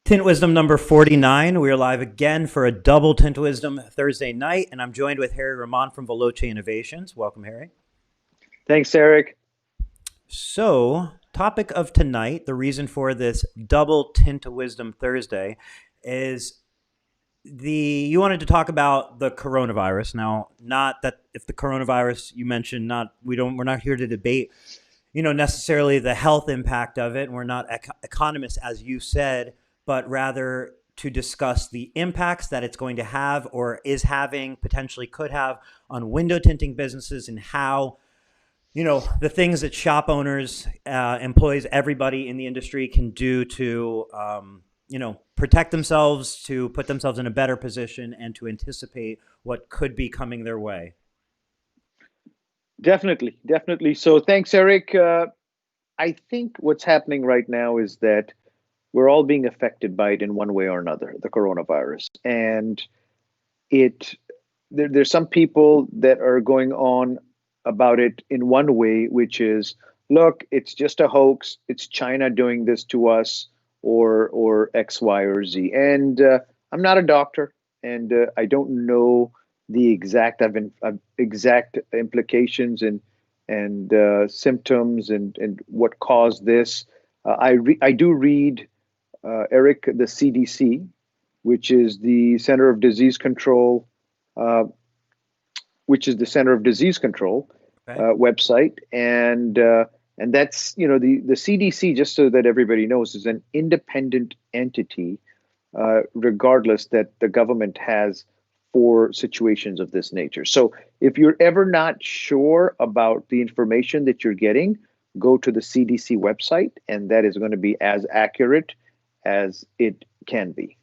Tint Wisdom number 49. We are live again for a double Tint Wisdom Thursday night, and I'm joined with Harry Rahman from Veloce Innovations. Welcome, Harry. Thanks, Eric. So, topic of tonight, the reason for this double Tint Wisdom Thursday is you wanted to talk about the coronavirus. Now, not that if the coronavirus you mentioned, we're not here to debate, necessarily the health impact of it. We're not economists, as you said, but rather to discuss the impacts that it's going to have or is having, potentially could have on window tinting businesses, and how, the things that shop owners, employees, everybody in the industry can do to, protect themselves, to put themselves in a better position, and to anticipate what could be coming their way. Definitely, definitely. So thanks, Eric. I think what's happening right now is that we're all being affected by it in one way or another, the coronavirus. And it there's some people that are going on about it in one way, which is, look, it's just a hoax. It's China doing this to us, or X, Y, or Z. And I'm not a doctor, and I don't know the exact implications and symptoms and what caused this. I do read, Eric, the CDC, which is the Center of Disease Control, uh, Okay. website, and that's, the CDC, just so that everybody knows, is an independent entity, regardless, that the government has for situations of this nature. So if you're ever not sure about the information that you're getting, go to the CDC website, and that is going to be as accurate as it can be.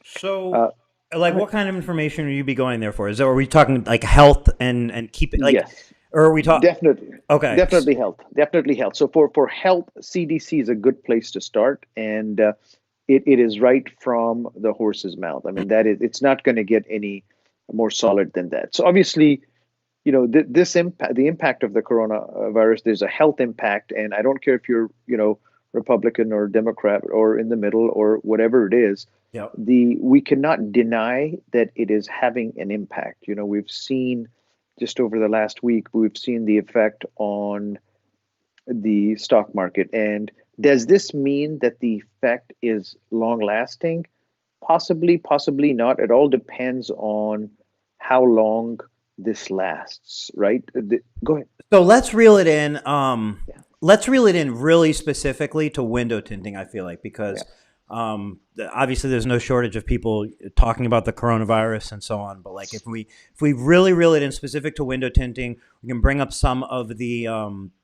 So, Uh, like, Go ahead. what kind of information are you be going there for? Are we talking like health and keep it like, Yes. or are we talking? Definitely, Okay. definitely health, definitely health. So for health, CDC is a good place to start, and it is right from the horse's mouth. I mean, that is, it's not going to get any more solid than that. So obviously, this impact, the impact of the coronavirus, there's a health impact, and I don't care if you're, Republican or Democrat or in the middle or whatever it is. Yep. We cannot deny that it is having an impact. We've seen, just over the last week, we've seen the effect on the stock market. And does this mean that the effect is long lasting? Possibly, possibly not. It all depends on how long this lasts, right? Go ahead. So let's reel it in. Yeah, Let's reel it in really specifically to window tinting. I feel like, yeah. because obviously there's no shortage of people talking about the coronavirus and so on. But like, if we really reel it in specific to window tinting, we can bring up some of the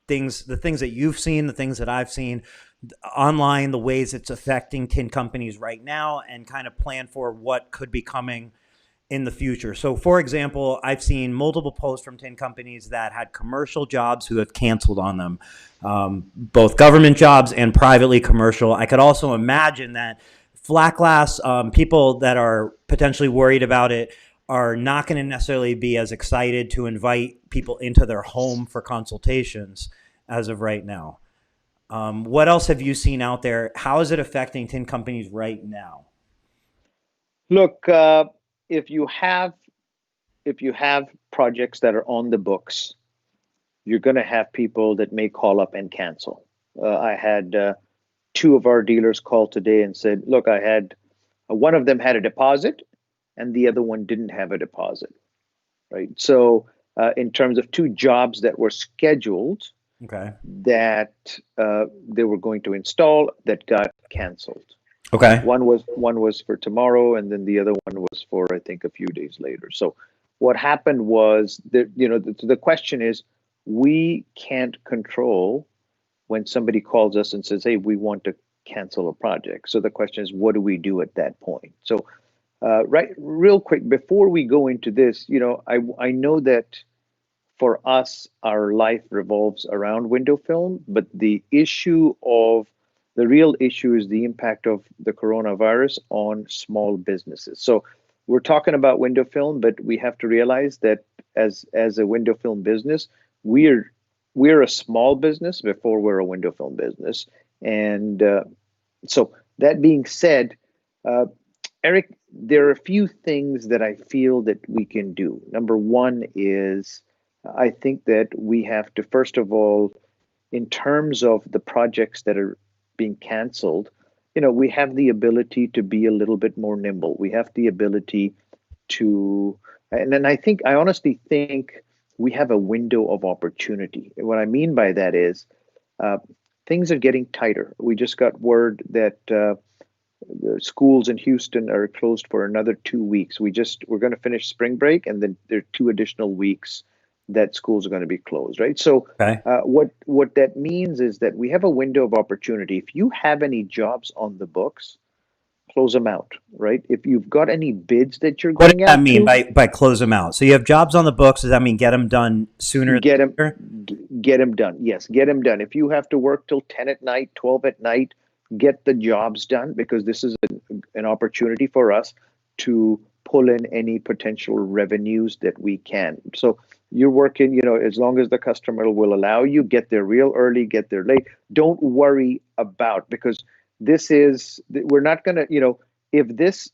things that you've seen, the things that I've seen online, the ways it's affecting tin companies right now, and kind of plan for what could be coming in the future. So, for example, I've seen multiple posts from tin companies that had commercial jobs who have canceled on them, both government jobs and privately commercial. I could also imagine that flat glass, people that are potentially worried about it are not going to necessarily be as excited to invite people into their home for consultations as of right now. What else have you seen out there? How is it affecting tin companies right now? Look, if you have if you have projects that are on the books, you're going to have people that may call up and cancel. I had two of our dealers call today and said, "Look, I had one of them had a deposit, and the other one didn't have a deposit." Right. So, in terms of two jobs that were scheduled, Okay. that they were going to install, that got canceled. Okay. One was for tomorrow, and then the other one was for, I think, a few days later. So what happened was that, the question is, we can't control when somebody calls us and says, "Hey, we want to cancel a project." So the question is, what do we do at that point? So, right, real quick before we go into this, I know that for us, our life revolves around window film, but the real issue is the impact of the coronavirus on small businesses. So we're talking about window film, but we have to realize that as a window film business, we're we're a small business before we're a window film business. And so that being said, Uh, Eric, there are a few things that I feel that we can do. Number one is I think that we have to, first of all, in terms of the projects that are being canceled, we have the ability to be a little bit more nimble. We have the ability to, and then I honestly think we have a window of opportunity. And what I mean by that is uh, things are getting tighter. We just got word that the schools in Houston are closed for another 2 weeks. We're going to finish spring break, and then there are 2 additional weeks that schools are going to be closed, right? So, Okay. what that means is that we have a window of opportunity. If you have any jobs on the books, close them out, right? If you've got any bids that you're What does going that out mean to, by close them out? So you have jobs on the books. Does that mean get them done sooner get them, than later? get them done. Yes, get them done. If you have to work till 10 at night, 12 at night, get the jobs done, because this is an opportunity for us to pull in any potential revenues that we can. So you're working, as long as the customer will allow you, get there real early, get there late. Don't worry about, because we're not going to, if this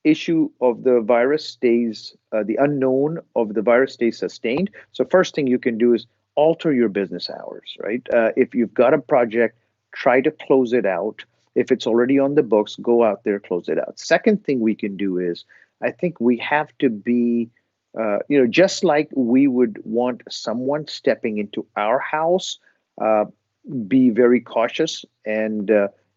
issue of the virus stays, the unknown of the virus stays sustained. So first thing you can do is alter your business hours, right? If you've got a project, try to close it out. If it's already on the books, go out there, close it out. Second thing we can do is, I think we have to be, just like we would want someone stepping into our house, uh, be very cautious, and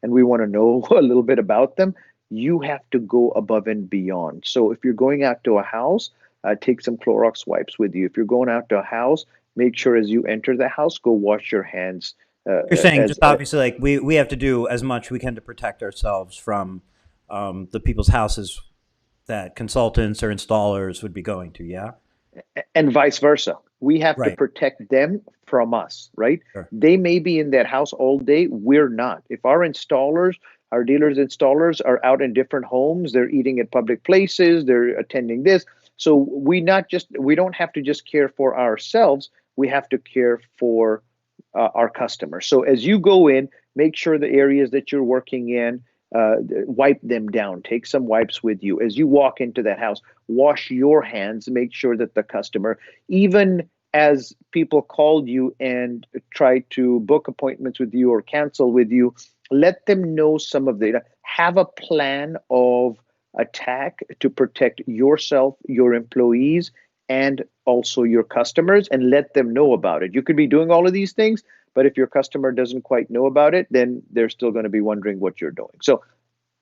we want to know a little bit about them. You have to go above and beyond. So if you're going out to a house, take some Clorox wipes with you. If you're going out to a house, make sure as you enter the house, go wash your hands. You're saying As just obviously like we have to do as much we can to protect ourselves from the people's houses that consultants or installers would be going to. Yeah. And vice versa. We have to Right. protect them from us, right? Sure. They may be in that house all day. We're not. If our installers, our dealers installers are out in different homes, they're eating at public places, they're attending this. So we don't have to just care for ourselves. We have to care for our customers. So as you go in, make sure the areas that you're working in, wipe them down. Take some wipes with you. As you walk into that house, wash your hands. Make sure that the customer, even as people called you and try to book appointments with you or cancel with you, let them know some of the, have a plan of attack to protect yourself, your employees, and also your customers, and let them know about it. You could be doing all of these things, but if your customer doesn't quite know about it, then they're still going to be wondering what you're doing. So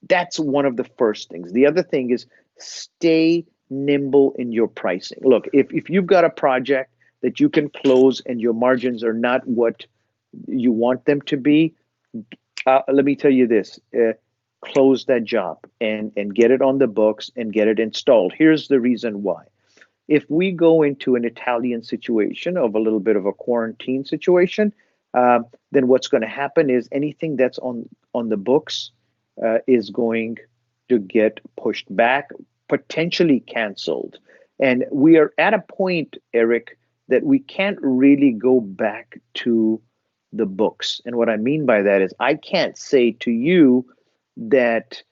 that's one of the first things. The other thing is stay nimble in your pricing. Look, if you've got a project that you can close and your margins are not what you want them to be, let me tell you this. Close that job and get it on the books and get it installed. Here's the reason why. If we go into an Italian situation of a little bit of a quarantine situation, then what's going to happen is anything that's on the books is going to get pushed back, potentially canceled. And we are at a point, Eric, that we can't really go back to the books. And what I mean by that is I can't say to you that,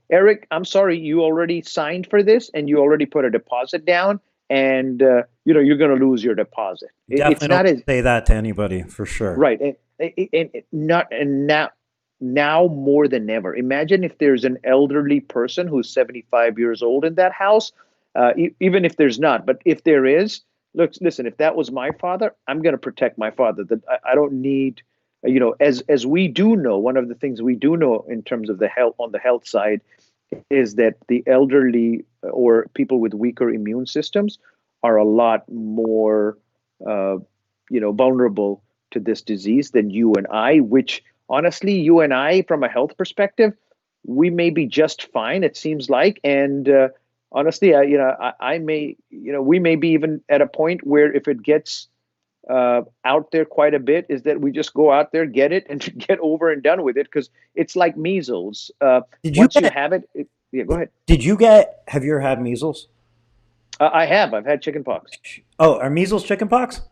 Eric, I'm sorry, you already signed for this and you already put a deposit down, and you're going to lose your deposit. It's Definitely don't not as say that to anybody for sure. right, and not and now more than ever. Imagine if there's an elderly person who's 75 years old in that house, even if there's not, but if there is, look, listen, if that was my father, I'm going to protect my father. That I don't need, as we do know, one of the things we do know in terms of the health on the health side is that the elderly or people with weaker immune systems are a lot more, vulnerable to this disease than you and I, which honestly, you and I, from a health perspective, we may be just fine, it seems like. And honestly, I may, we may be even at a point where if it gets out there quite a bit, is that we just go out there, get it, and get over and done with it, because it's like measles. Did you Once you get? have it, yeah, go ahead. Did you get? Have you ever had measles? I have. I've had chickenpox. Oh, are measles chickenpox?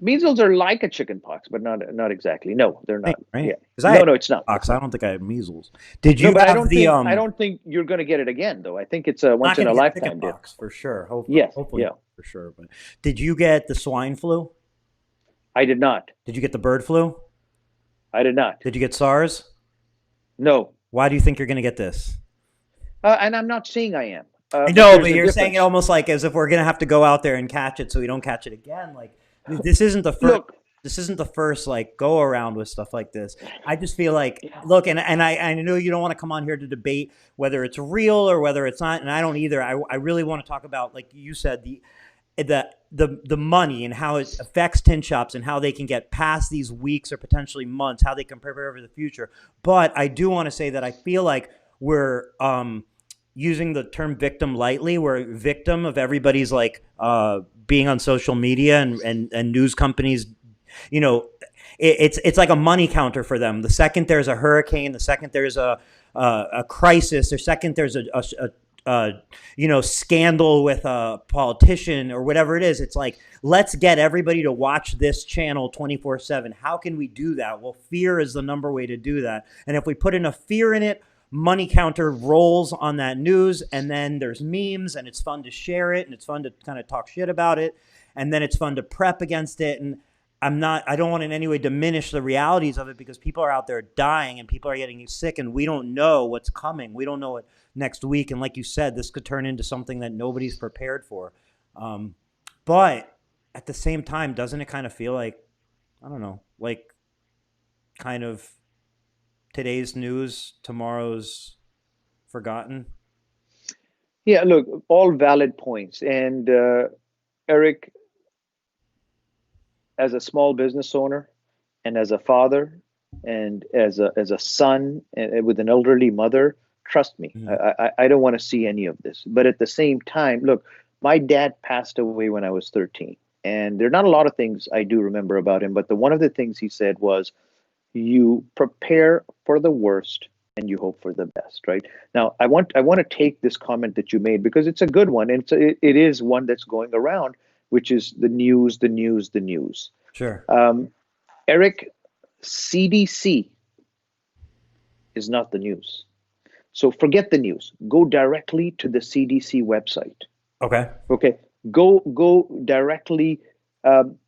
Measles are like a chicken pox, but not exactly. No, they're Thing, not. right? Yeah. Because I No, had no, it's not. It's pox. I not. don't think I had measles. Did No, you but I have don't the think I don't think you're going to get it again, though. I think it's a once not in going a to get chicken lifetime deal. pox for sure. Yes. Hopefully Yeah. not for sure. But did you get the swine flu? I did not. Did you get the bird flu? I did not. Did you get SARS? No. Why do you think you're going to get this? And I'm not saying I am, I but know, but there's a you're saying it difference. almost like as if we're going to have to go out there and catch it so we don't catch it again. Like this isn't the first. Look, This isn't the first like go around with stuff like this. I just feel like look, and I know you don't want to come on here to debate whether it's real or whether it's not, and I don't either. I really want to talk about like you said the money and how it affects tin shops and how they can get past these weeks or potentially months, how they can prepare for the future. But I do want to say that I feel like we're using the term victim lightly. We're a victim of everybody's like being on social media and news companies. You know, it's like a money counter for them. The second there's a hurricane, the second there's a crisis, the second there's a scandal with a politician or whatever it is, it's like let's get everybody to watch this channel 24/7. How can we do that? Well, fear is the number way to do that. And if we put enough fear in it, money counter rolls on that news, and then there's memes, and it's fun to share it, and it's fun to kind of talk shit about it, and then it's fun to prep against it. And I don't want in any way diminish the realities of it because people are out there dying and people are getting sick and we don't know what's coming. We don't know what next week. And like you said, this could turn into something that nobody's prepared for. But at the same time, doesn't it kind of feel like, I don't know, like kind of today's news, tomorrow's forgotten? yeah, look, all valid points. And Eric, as a small business owner and as a father and as a son and with an elderly mother, trust me, Mm-hmm. I don't want to see any of this. But at the same time, look, my dad passed away when I was 13. And there are not a lot of things I do remember about him, but one of the things he said was, you prepare for the worst and you hope for the best, right? Now, I want to take this comment that you made because it's a good one, and it is one that's going around, which is the news, the news, the news. Sure. Um, Eric, CDC is not the news. So forget the news. Go directly to the CDC website. Okay. Okay, go directly. Um,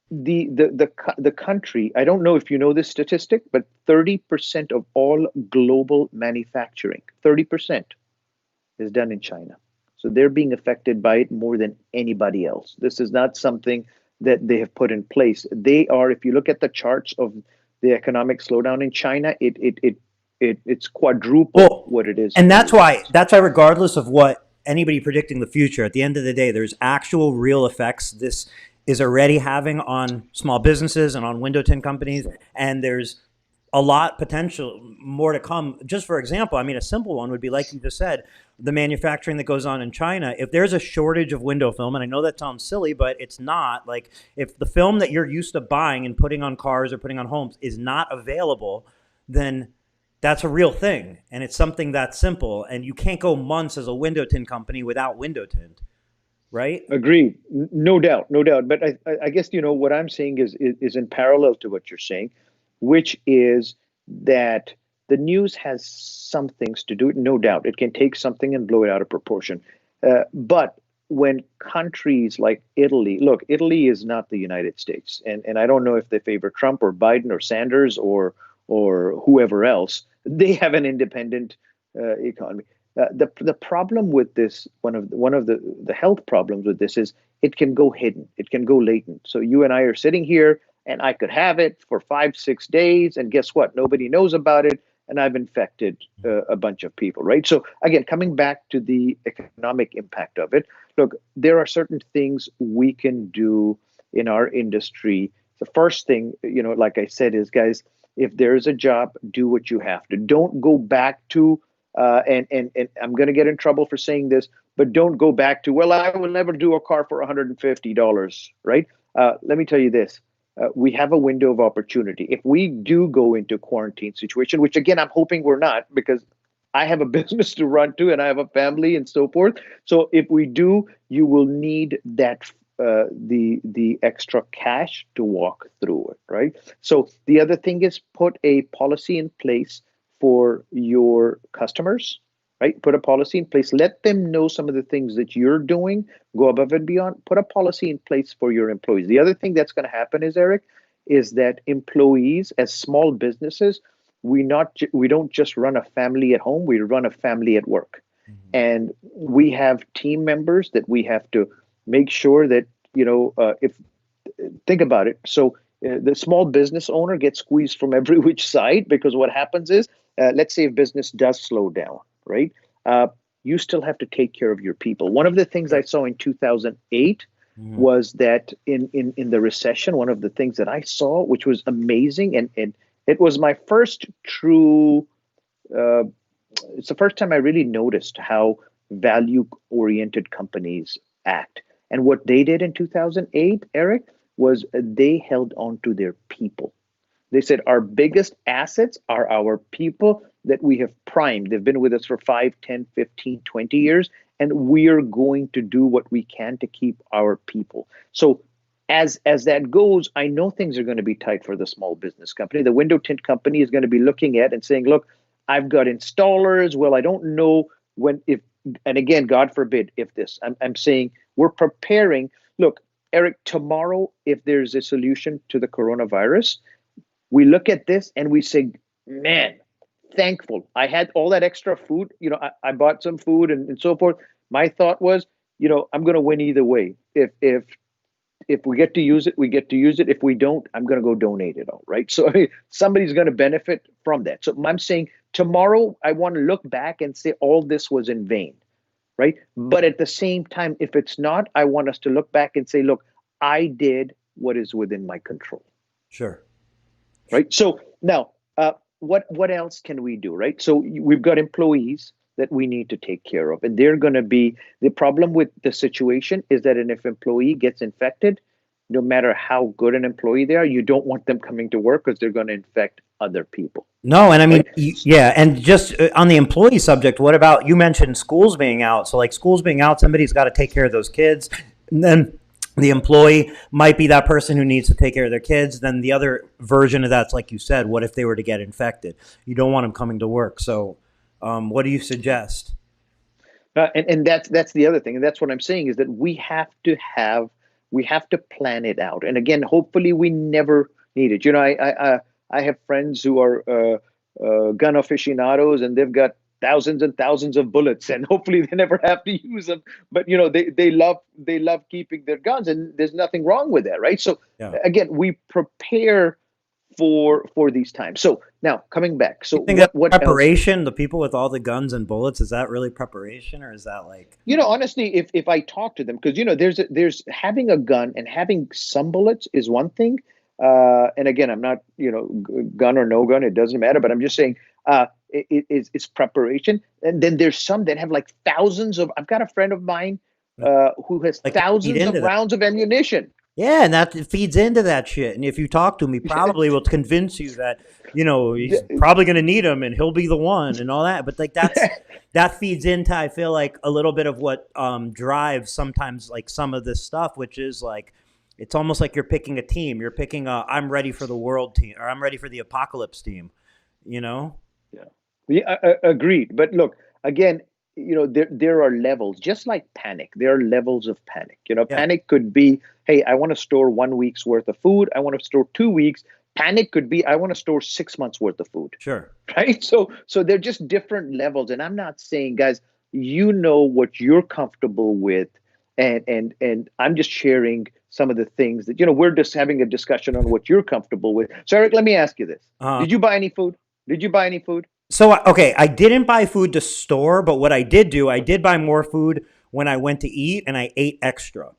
the country, I don't know if you know this statistic, but 30% of all global manufacturing, 30% is done in China. So they're being affected by it more than anybody else. This is not something that they have put in place. They are, if you look at the charts of the economic slowdown in China, it's quadruple Well, what it is and in the US. that's why regardless of what anybody predicting the future, at the end of the day, there's actual real effects this is already having on small businesses and on window tint companies, and there's a lot potential more to come. Just for example, I mean, a simple one would be like you just said, the manufacturing that goes on in China. If there's a shortage of window film, and I know that sounds silly, but it's not. Like if the film that you're used to buying and putting on cars or putting on homes is not available, then that's a real thing, and it's something that simple. And you can't go months as a window tint company without window tint, right? Agreed, no doubt, no doubt. But I guess what I'm saying is in parallel to what you're saying, which is that the news has some things to do. No doubt, it can take something and blow it out of proportion. But when countries like Italy, look, Italy is not the United States, and I don't know if they favor Trump or Biden or Sanders or whoever else. They have an independent economy. The problem with this, one of the health problems with this is it can go hidden, it can go latent. So you and I are sitting here, and I could have it for 5 6 days, and guess what? Nobody knows about it, and I've infected a bunch of people, right? So again, coming back to the economic impact of it, look, there are certain things we can do in our industry. The first thing, like I said, is guys, if there's a job, do what you have to. Don't go back to and I'm going to get in trouble for saying this, but don't go back to, well, I will never do a car for $150, right? Let me tell you this. We have a window of opportunity. If we do go into quarantine situation, which again, I'm hoping we're not, because I have a business to run to and I have a family and so forth. So if we do, you will need that the extra cash to walk through it, right? So the other thing is put a policy in place for your customers, right? Put a policy in place. Let them know some of the things that you're doing. Go above and beyond. Put a policy in place for your employees. The other thing that's going to happen is, Eric, is that employees, as small businesses, we don't just run a family at home. We run a family at work, Mhm. and we have team members that we have to make sure that if think about it. So the small business owner gets squeezed from every which side because what happens is, let's say if business does slow down, right? Uh, you still have to take care of your people. One of the things I Sure. saw in 2008 Mhm. was that in the recession, one of the things that I saw, which was amazing, and it was my first true uh, it's the first time I really noticed how value oriented companies act. And what they did in 2008, Eric, was they held on to their people. They said, our biggest assets are our people that we have primed. They've been with us for 5, 10, 15, 20 years, and we're going to do what we can to keep our people. So as that goes, I know things are going to be tight for the small business company. The window tint company is going to be looking at and saying, look, I've got installers. Well, I don't know when, if, and again, God forbid, if this, I'm saying we're preparing. Look, Eric, tomorrow, if there's a solution to the coronavirus, we look at this and we say, man, thankful. I had all that extra food. I bought some food and so forth. My thought was, I'm going to win either way. If we get to use it, we get to use it. If we don't, I'm going to go donate it all, right? So I mean, somebody's going to benefit from that. So I'm saying tomorrow, I want to look back and say all this was in vain, right? But at the same time, if it's not, I want us to look back and say, look, I did what is within my control, Sure. right? So now, what else can we do, right? So we've got employees that we need to take care of, and they're going to be the problem with the situation is that if employee gets infected, no matter how good an employee they are, you don't want them coming to work because they're going to infect other people, No, and I mean, right? yeah, and just on the employee subject, what about you mentioned schools being out? So, like schools being out, somebody's got to take care of those kids, and then the employee might be that person who needs to take care of their kids. Then the other version of that's like you said, what if they were to get infected? You don't want them coming to work. So, what do you suggest? And that's the other thing, and that's what I'm saying is that we have to plan it out. And again, hopefully, we never need it. I have friends who are gun aficionados, and they've got thousands and thousands of bullets, and hopefully, they never have to use them. But they love keeping their guns, and there's nothing wrong with that, right? So Yeah. again, we prepare for these times. So now coming back, so You think that's what else? preparation? The people with all the guns and bullets, is that really preparation, or is that like, Honestly, if I talk to them, because there's having a gun and having some bullets is one thing. And again, I'm not gun or no gun, it doesn't matter. But I'm just saying, it's preparation. And then there's some that have like thousands of. I've got a friend of mine who has like that feed thousands of into that? rounds of ammunition. Yeah, and that feeds into that shit. And if you talk to him, he probably will convince you that he's probably going to need him, and he'll be the one, and all that. But like that feeds into, I feel like, a little bit of what drives sometimes like some of this stuff, which is like it's almost like you're picking a team. You're picking a I'm ready for the world team, or I'm ready for the apocalypse team. You know? Yeah. Yeah, agreed. But look, again, there are levels, just like panic. There are levels of panic. Yeah, Panic could be, hey, I want to store 1 week's worth of food. I want to store 2 weeks. Panic could be, I want to store 6 months worth of food. sure. Right? So they're just different levels. And I'm not saying, guys, what you're comfortable with, and I'm just sharing some of the things that we're just having a discussion on what you're comfortable with. So Eric, let me ask you this: Uh, Did you buy any food? Did you buy any food? So okay, I didn't buy food to store, but what I did do, I did buy more food when I went to eat, and I ate extra.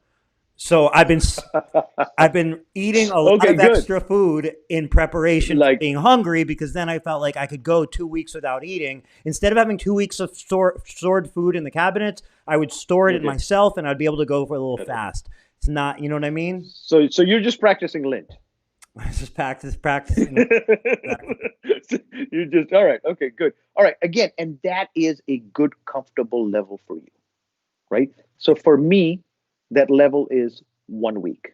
So I've been eating a lot Okay, of good. extra food in preparation for Like, being hungry, because then I felt like I could go 2 weeks without eating. Instead of having 2 weeks of stored food in the cabinets, I would store it in okay. myself, and I'd be able to go for a little fast. It's not, you know what I mean? So you're just practicing lint. Just practicing. Exactly. You're just all right. Okay, good. All right. Again, and that is a good, comfortable level for you, right? So for me, that level is 1 week,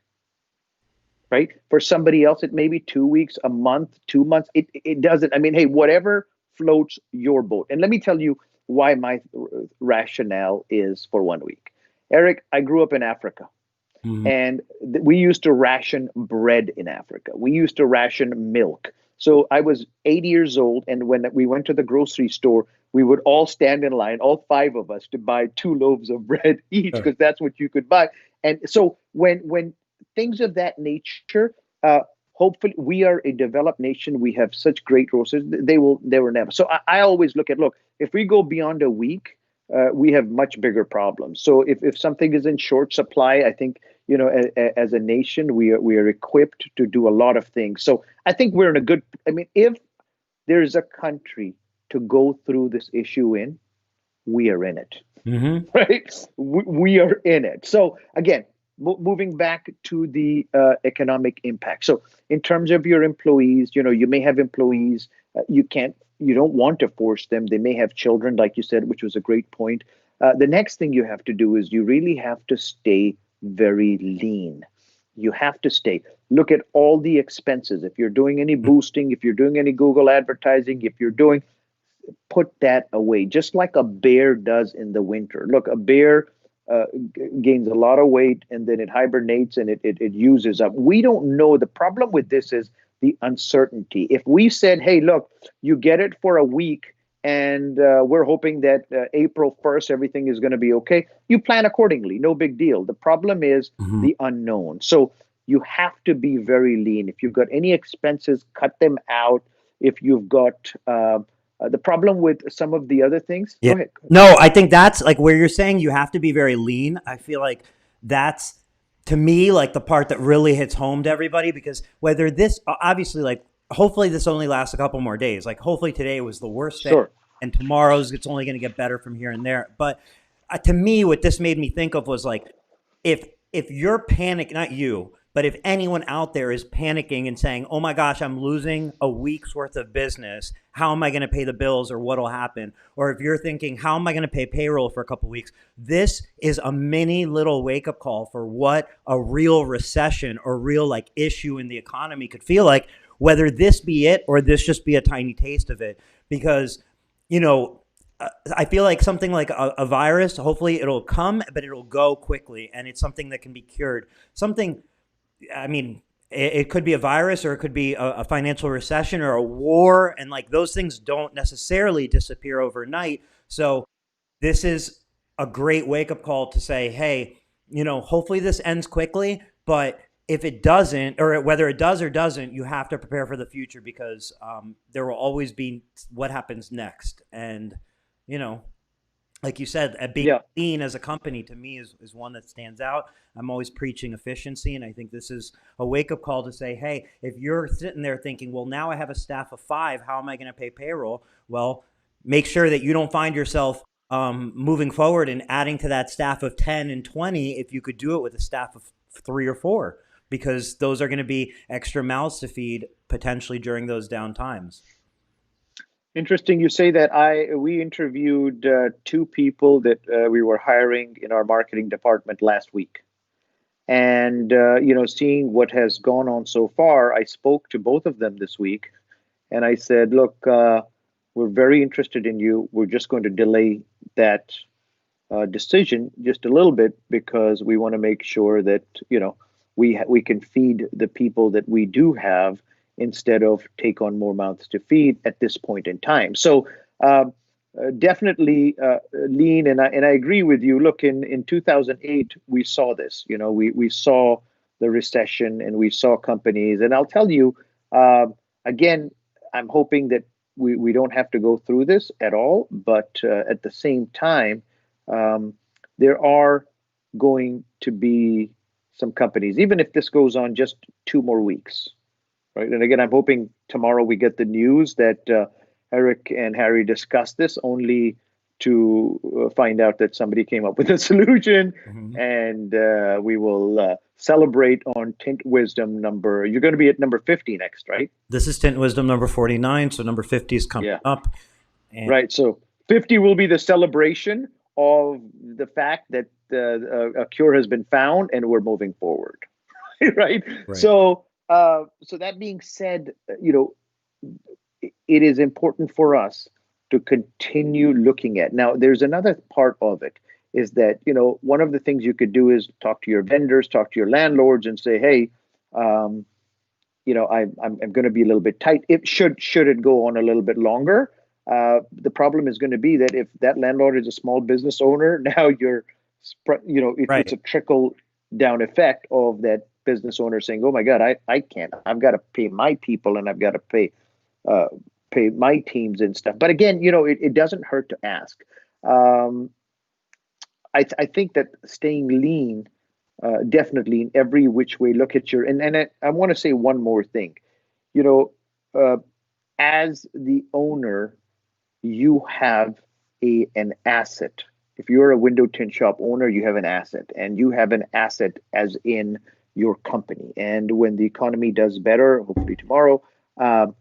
right? For somebody else, it may be 2 weeks, a month, 2 months. It doesn't. I mean, hey, whatever floats your boat. And let me tell you why my rationale is for 1 week. Eric, I grew up in Africa. Mhm. And we used to ration bread in Africa. We used to ration milk. So I was 80 years old, and when we went to the grocery store, we would all stand in line, all five of us, to buy 2 loaves of bread each, Sure. because that's what you could buy. And so when things of that nature, uh, hopefully we are a developed nation. We have such great resources. They were never. So I always look, if we go beyond a week, we have much bigger problems. So if something is in short supply, I think, as a nation, we are equipped to do a lot of things. So I think we're in a good. I mean, if there's a country to go through this issue in, we are in it, Mhm. right? We are in it. So again, moving back to the economic impact. So in terms of your employees, you may have employees, you don't want to force them. They may have children, like you said, which was a great point. The next thing you have to do is you really have to stay very lean. You have to look at all the expenses. If you're doing any boosting, if you're doing any Google advertising, if you're doing, put that away, just like a bear does in the winter. Look, a bear gains a lot of weight, and then it hibernates, and it uses up. We don't know. The problem with this is the uncertainty. If we said, hey, look, you get it for a week, and we're hoping that April 1st, everything is going to be okay, you plan accordingly. No big deal. The problem is Mhm. the unknown. So you have to be very lean. If you've got any expenses, cut them out. If you've got the problem with some of the other things, Yeah. go ahead. No, I think that's like where you're saying you have to be very lean. I feel like that's to me like the part that really hits home to everybody because whether this obviously like hopefully this only lasts a couple more days. Like hopefully today was the worst day Sure. and tomorrow's it's only going to get better from here and there. But to me what this made me think of was like if you're panic, not you, but if anyone out there is panicking and saying, "Oh my gosh, I'm losing a week's worth of business. How am I going to pay the bills or what'll happen?" Or if you're thinking, "How am I going to pay payroll for a couple of weeks?" This is a mini little wake-up call for what a real recession or real like issue in the economy could feel like, whether this be it or this just be a tiny taste of it because you know I feel like something like a virus, hopefully it'll come, but it'll go quickly. And it's something that can be cured. Something, I mean, it could be a virus or it could be a financial recession or a war. And like those things don't necessarily disappear overnight. So this is a great wake up call to say, hey, hopefully this ends quickly. But if it doesn't, or whether it does or doesn't, you have to prepare for the future because there will always be what happens next. And, you know, like you said, being Yeah. lean as a company to me is one that stands out. I'm always preaching efficiency. And I think this is a wake up call to say, hey, if you're sitting there thinking, well, now I have a staff of 5, how am I going to pay payroll? Well, make sure that you don't find yourself moving forward and adding to that staff of 10 and 20 if you could do it with a staff of 3 or 4, because those are going to be extra mouths to feed potentially during those down times. Interesting you say that. We interviewed 2 people that we were hiring in our marketing department last week. And seeing what has gone on so far, I spoke to both of them this week, and I said, "Look, we're very interested in you. We're just going to delay that decision just a little bit because we want to make sure that we can feed the people that we do have instead of take on more mouths to feed at this point in time." So definitely lean, and I agree with you. Look, in 2008 we saw this. We saw the recession and we saw companies, and I'll tell you again. I'm hoping that we don't have to go through this at all, but at the same time um, there are going to be some companies, even if this goes on just 2 more weeks, right? And again, I'm hoping tomorrow we get the news that Eric and Harry discussed this, only to find out that somebody came up with a solution, Mm-hmm. and we will celebrate on Tint Wisdom number. You're going to be at number 50 next, right? This is Tint Wisdom number 49, so number 50 is coming Yeah. up. And Right. So 50 will be the celebration of the fact that a cure has been found and we're moving forward, right? Right. So that being said, it is important for us to continue looking at. Now, there's another part of it is that, one of the things you could do is talk to your vendors, talk to your landlords, and say, hey, um, I'm going to be a little bit tight. It should it go on a little bit longer? The problem is going to be that if that landlord is a small business owner, now it's Right. a trickle down effect of that business owner saying, "Oh my God, I can't. I've got to pay my people and I've got to uh, pay my teams and stuff." But again, it doesn't hurt to ask. Um, I think that staying lean, definitely in every which way, look at your, and I want to say one more thing. You know, uh, as the owner, you have an asset. If you're a window tint shop owner, you have an asset, and you have an asset as in your company. And when the economy does better, hopefully tomorrow, um,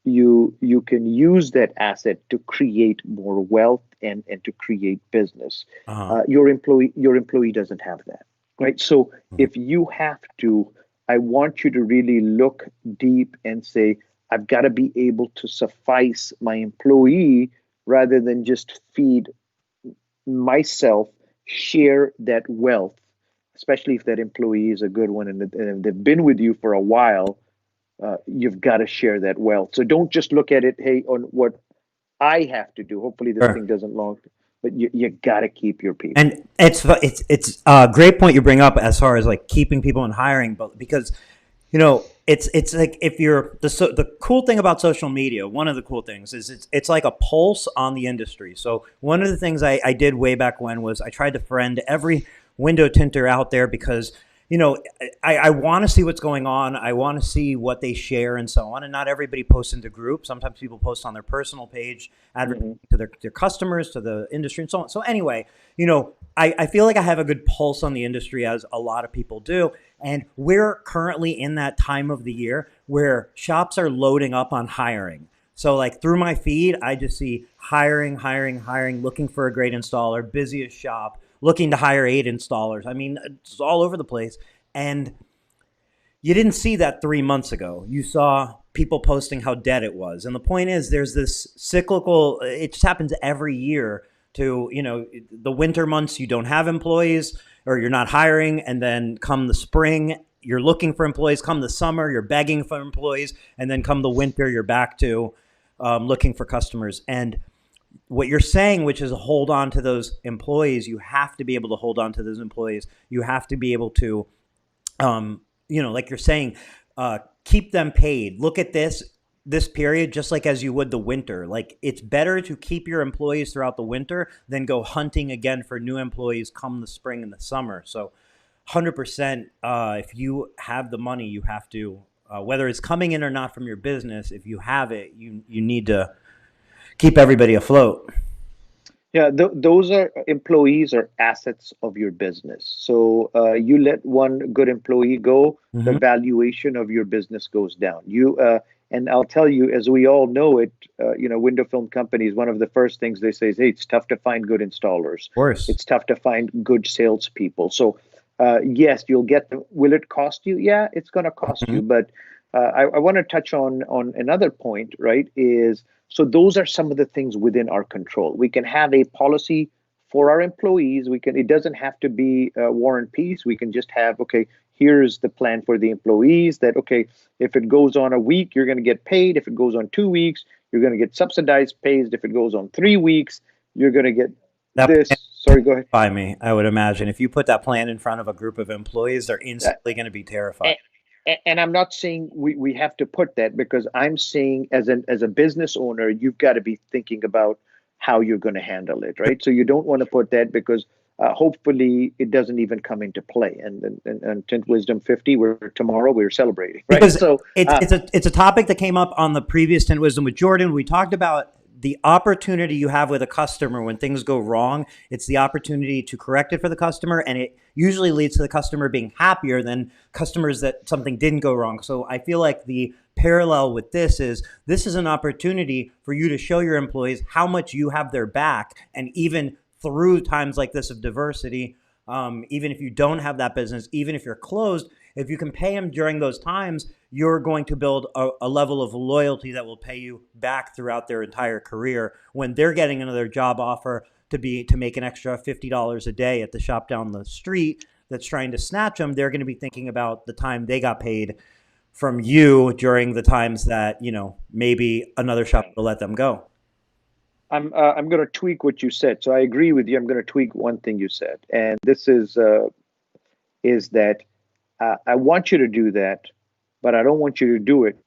you can use that asset to create more wealth and to create business. Uh-huh. Your employee doesn't have that, right? So Mhm. if you have to, I want you to really look deep and say, I've got to be able to suffice my employee rather than just feed myself, share that wealth, especially if that employee is a good one and they've been with you for a while. You've got to share that wealth. So don't just look at it, hey, on what I have to do. Hopefully this Sure. thing doesn't long, but you got to keep your people. And it's a great point you bring up as far as like keeping people and hiring, but because it's like if you're the cool thing about social media, one of the cool things is it's like a pulse on the industry. So one of the things I did way back when was I tried to friend every window tinter out there because I want to see what's going on. I want to see what they share and so on. And not everybody posts into groups. Sometimes people post on their personal page, advertising Hmm. to their customers, to the industry, and so on. So anyway, I feel like I have a good pulse on the industry, as a lot of people do. And we're currently in that time of the year where shops are loading up on hiring. So like through my feed, I just see hiring, hiring, hiring, looking for a great installer, busiest shop, looking to hire 8 installers. I mean, it's all over the place. And you didn't see that 3 months ago. You saw people posting how dead it was. And the point is, there's this cyclical, it just happens every year to, the winter months, you don't have employees or you're not hiring. And then come the spring, you're looking for employees. Come the summer, you're begging for employees. And then come the winter, you're back to looking for customers. And what you're saying, which is hold on to those employees, you have to be able to hold on to those employees. You have to be able to like you're saying, keep them paid. Look at this period just like as you would the winter. Like it's better to keep your employees throughout the winter than go hunting again for new employees come the spring and the summer. So 100%, if you have the money, you have to, whether it's coming in or not from your business, if you have it, you need to keep everybody afloat. Yeah, those are employees or assets of your business. So you let one good employee go, the Mm-hmm. valuation of your business goes down. And I'll tell you, as we all know it, window film companies, one of the first things they say is, "Hey, it's tough to find good installers. Of course. It's tough to find good salespeople." So yes, you'll get them. Will it cost you? Yeah, it's going to cost Mm-hmm. you. But I want to touch on another point, right? Is so those are some of the things within our control. We can have a policy for our employees. It doesn't have to be war and peace. We can just have, okay, here's the plan for the employees that, okay, if it goes on a week, you're going to get paid. If it goes on 2 weeks, you're going to get subsidized pays. If it goes on 3 weeks, you're going to get That plan this. Sorry, go ahead. terrify me. I would imagine if you put that plan in front of a group of employees, they're Uh, instantly going to be terrified. and, and I'm not saying we have to put that, because I'm saying as a business owner, you've got to be thinking about how you're going to handle it, right? So you don't want to put that, because hopefully it doesn't even come into play. And Tint Wisdom 50, tomorrow we're celebrating, right? Because So it's a topic that came up on the previous Tint Wisdom with Jordan. We talked about the opportunity you have with a customer when things go wrong. It's the opportunity to correct it for the customer, and it usually leads to the customer being happier than customers that something didn't go wrong. So I feel like the parallel with this is an opportunity for you to show your employees how much you have their back, and even through times like this of diversity, even if you don't have that business, even if you're closed, if you can pay them during those times, you're going to build a level of loyalty that will pay you back throughout their entire career when they're getting another job offer to make an extra $50 a day at the shop down the street that's trying to snatch them. They're going to be thinking about the time they got paid from you during the times that, maybe another shop will let them go. I'm going to tweak what you said. So I agree with you. I'm going to tweak one thing you said, and this is that I want you to do that, but I don't want you to do it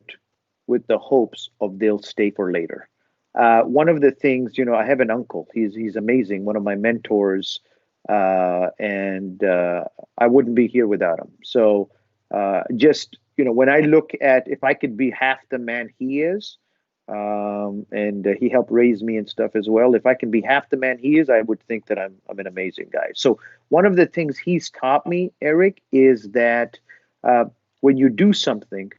with the hopes of they'll stay for later. One of the things, I have an uncle. He's amazing. One of my mentors, and I wouldn't be here without him. So just when I look at if I could be half the man he is, and he helped raise me and stuff as well. If I can be half the man he is, I would think that I'm an amazing guy. So one of the things he's taught me, Eric, is that when you do something,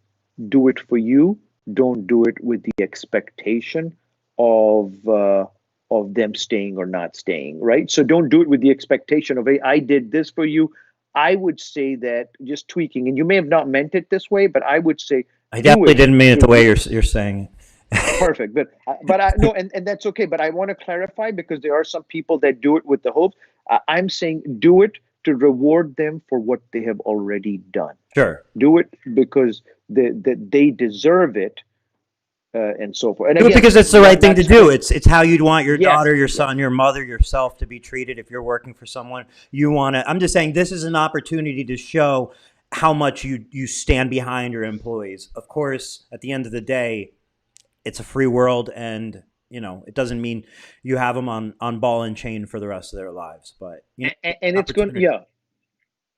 do it for you. Don't do it with the expectation of them staying or not staying, right? So don't do it with the expectation of, hey, I did this for you. I would say that just tweaking, and you may have not meant it this way, but I would say I do definitely it didn't mean it the to way you're saying it. perfect. But I no, and that's okay. But I want to clarify because there are some people that do it with the hopes. I'm saying do it to reward them for what they have already done. Sure. Do it because they deserve it, and so forth. And Do it again, because it's the right thing to do. It's how you'd want your yes, daughter, your yes, son, your mother, yourself to be treated if you're working for someone. You want to. I'm just saying this is an opportunity to show how much you stand behind your employees. Of course, at the end of the day, it's a free world, and it doesn't mean you have them on ball and chain for the rest of their lives. But and it's going, opportunity. yeah.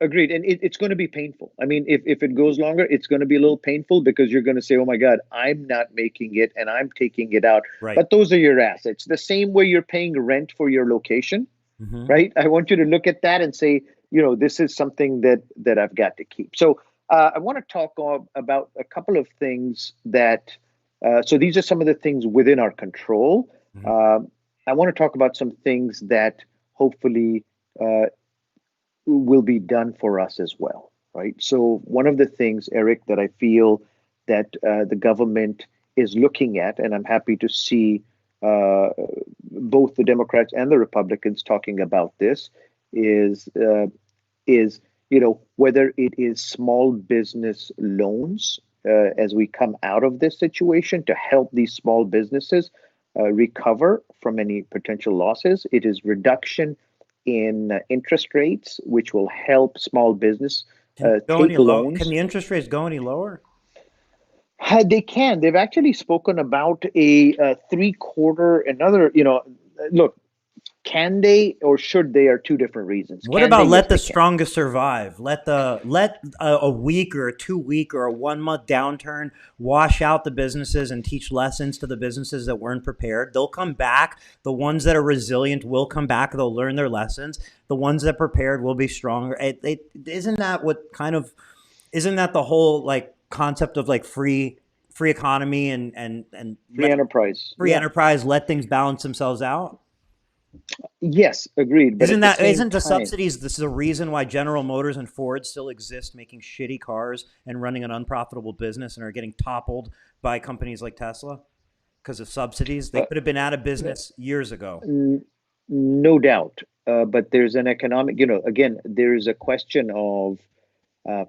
Agreed. And it's going to be painful. I mean, if it goes longer, it's going to be a little painful because you're going to say, oh my God, I'm not making it and I'm taking it out. Right. But those are your assets. The same way you're paying rent for your location, Mm-hmm. right? I want you to look at that and say, this is something that I've got to keep. So I want to talk about a couple of things that, so these are some of the things within our control. Mm-hmm. I want to talk about some things that hopefully will be done for us as well, right? So one of the things, Eric, that I feel that the government is looking at, and I'm happy to see both the Democrats and the Republicans talking about this, is whether it is small business loans as we come out of this situation to help these small businesses recover from any potential losses. It is reduction in interest rates, which will help small business Can it go any take low? Can loans. the interest rates go any lower? They can. They've actually spoken about a three-quarter. Another, look, can they or should they are two different reasons. What Can they? about Yes, let the they can. strongest survive? Let a week or a 2 week or a 1 month downturn wash out the businesses and teach lessons to the businesses that weren't prepared. They'll come back. The ones that are resilient will come back. They'll learn their lessons. The ones that prepared will be stronger. Isn't that what kind of isn't that the whole like concept of like free economy and Free let enterprise. free Yeah. enterprise let things balance themselves out? Yes, agreed. But at the same Isn't the time, subsidies this is the reason why General Motors and Ford still exist making shitty cars and running an unprofitable business and are getting toppled by companies like Tesla because of subsidies? They uh, could have been out of business years ago. n- no doubt. But there's an economic, again, there is a question of uh,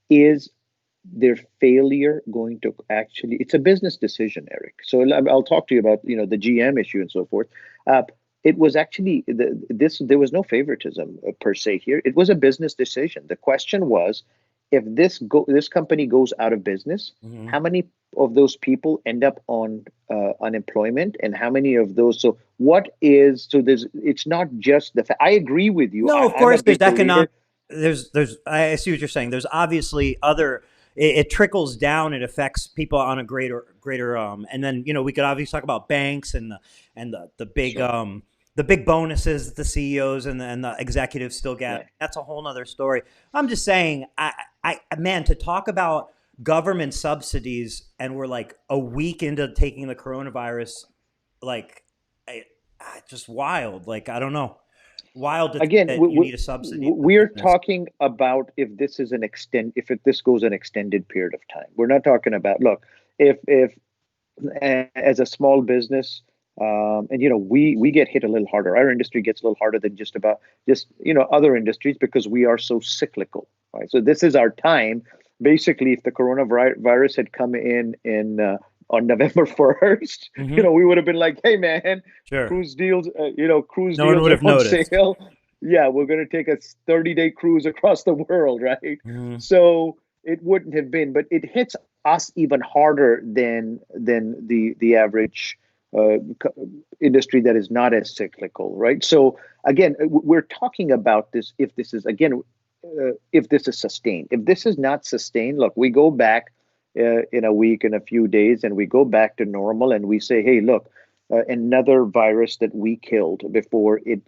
is their failure going to actually, it's a business decision, Eric. So I'll talk to you about the GM issue and so forth. uh, it was actually there was no favoritism per se here. It was a business decision. The question was, if this company goes out of business, Hmm. how many of those people end up on unemployment, and how many of those, so what is, so there's, it's not just I agree with you. No, of I'm a course there's big economic. believer. There's I see what you're saying. There's obviously other. It trickles down. It affects people on a greater. And then we could obviously talk about banks Sure. the big bonuses that the CEOs and the executives still get. Yeah. That's a whole nother story. I'm just saying, man, to talk about government subsidies and we're like a week into taking the coronavirus, like, just wild. Like, I don't know. wild to think Again, that you need a subsidy for we're business. talking about if this is this goes an extended period of time. We're not talking about, look, if as a small business, and we get hit a little harder. Our industry gets a little harder than just other industries because we are so cyclical, right? So this is our time. Basically, if the coronavirus had come in on November 1st, Hmm. we would have been like, hey man, Sure. cruise No one deals would are have on noticed. sale. Yeah, we're going to take a 30-day cruise across the world, right? Hmm. So it wouldn't have been, but it hits us even harder than the average industry that is not as cyclical, right? So again, we're talking about this if this is again if this is sustained. If this is not sustained, look, we go back in a week, in a few days, and we go back to normal, and we say, hey, look, another virus that we killed before it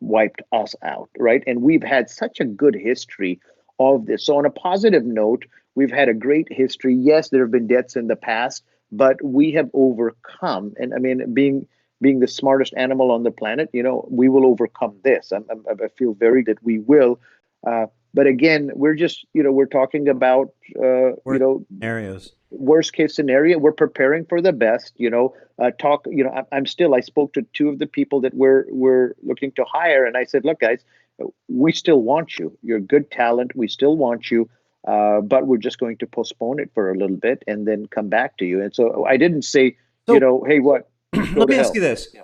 wiped us out, right? And we've had such a good history of this. So on a positive note, we've had a great history. Yes, there have been deaths in the past, but we have overcome. And I mean, being the smartest animal on the planet, we will overcome this. I feel very that we will. But again, we're talking about, Worst scenarios. worst case scenario. We're preparing for the best. I spoke to two of the people that we're looking to hire, and I said, look, guys, we still want you. You're good talent. We still want you. But we're just going to postpone it for a little bit and then come back to you. And so I didn't say, So hey, what? Go let to me ask you hell. this.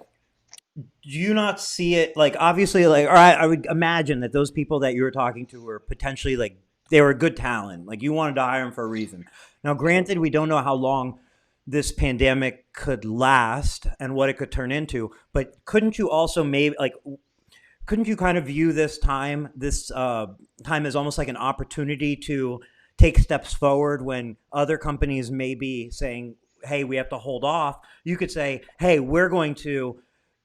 Do you not see it like obviously like or I would imagine that those people that you were talking to were potentially like they were good talent. Like you wanted to hire them for a reason. Now, granted, we don't know how long this pandemic could last and what it could turn into, but couldn't you also maybe like couldn't you kind of view this time as almost like an opportunity to take steps forward when other companies may be saying, hey, we have to hold off? You could say, hey, we're going to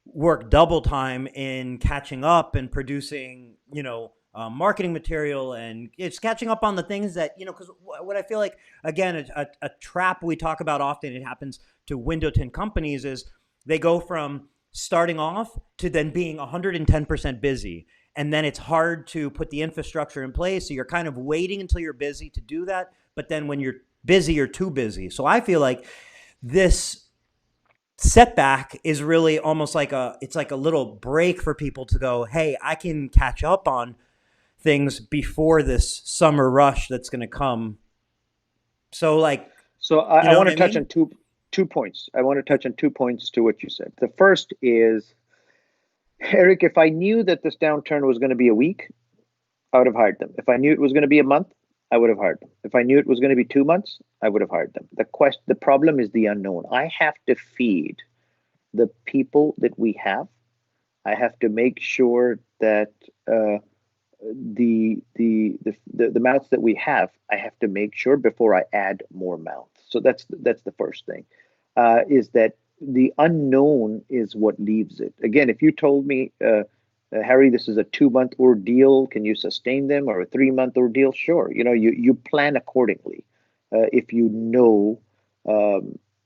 work double time in catching up and producing, marketing material, and it's catching up on the things that, because what I feel like, again, a trap we talk about often, it happens to window tint companies, is they go from starting off to then being 110% busy. And then it's hard to put the infrastructure in place. So you're kind of waiting until you're busy to do that. But then when you're busy, you're too busy. So I feel like this setback is really almost like it's like a little break for people to go, hey, I can catch up on things before this summer rush that's going to come. So like, So you I know want what to I touch mean? on two points. I want to touch on 2 points to what you said. The first is, Eric, if I knew that this downturn was going to be a week, I would have hired them. If I knew it was going to be a month, I would have hired them. If I knew it was going to be 2 months, I would have hired them. The problem is the unknown. I have to feed the people that we have. I have to make sure that the mouths that we have, I have to make sure before I add more mouths. So that's the first thing. Is that the unknown is what leaves it. Again, if you told me, Harry, this is a 2 month ordeal, can you sustain them, or a 3 month ordeal? Sure. You plan accordingly. If you know.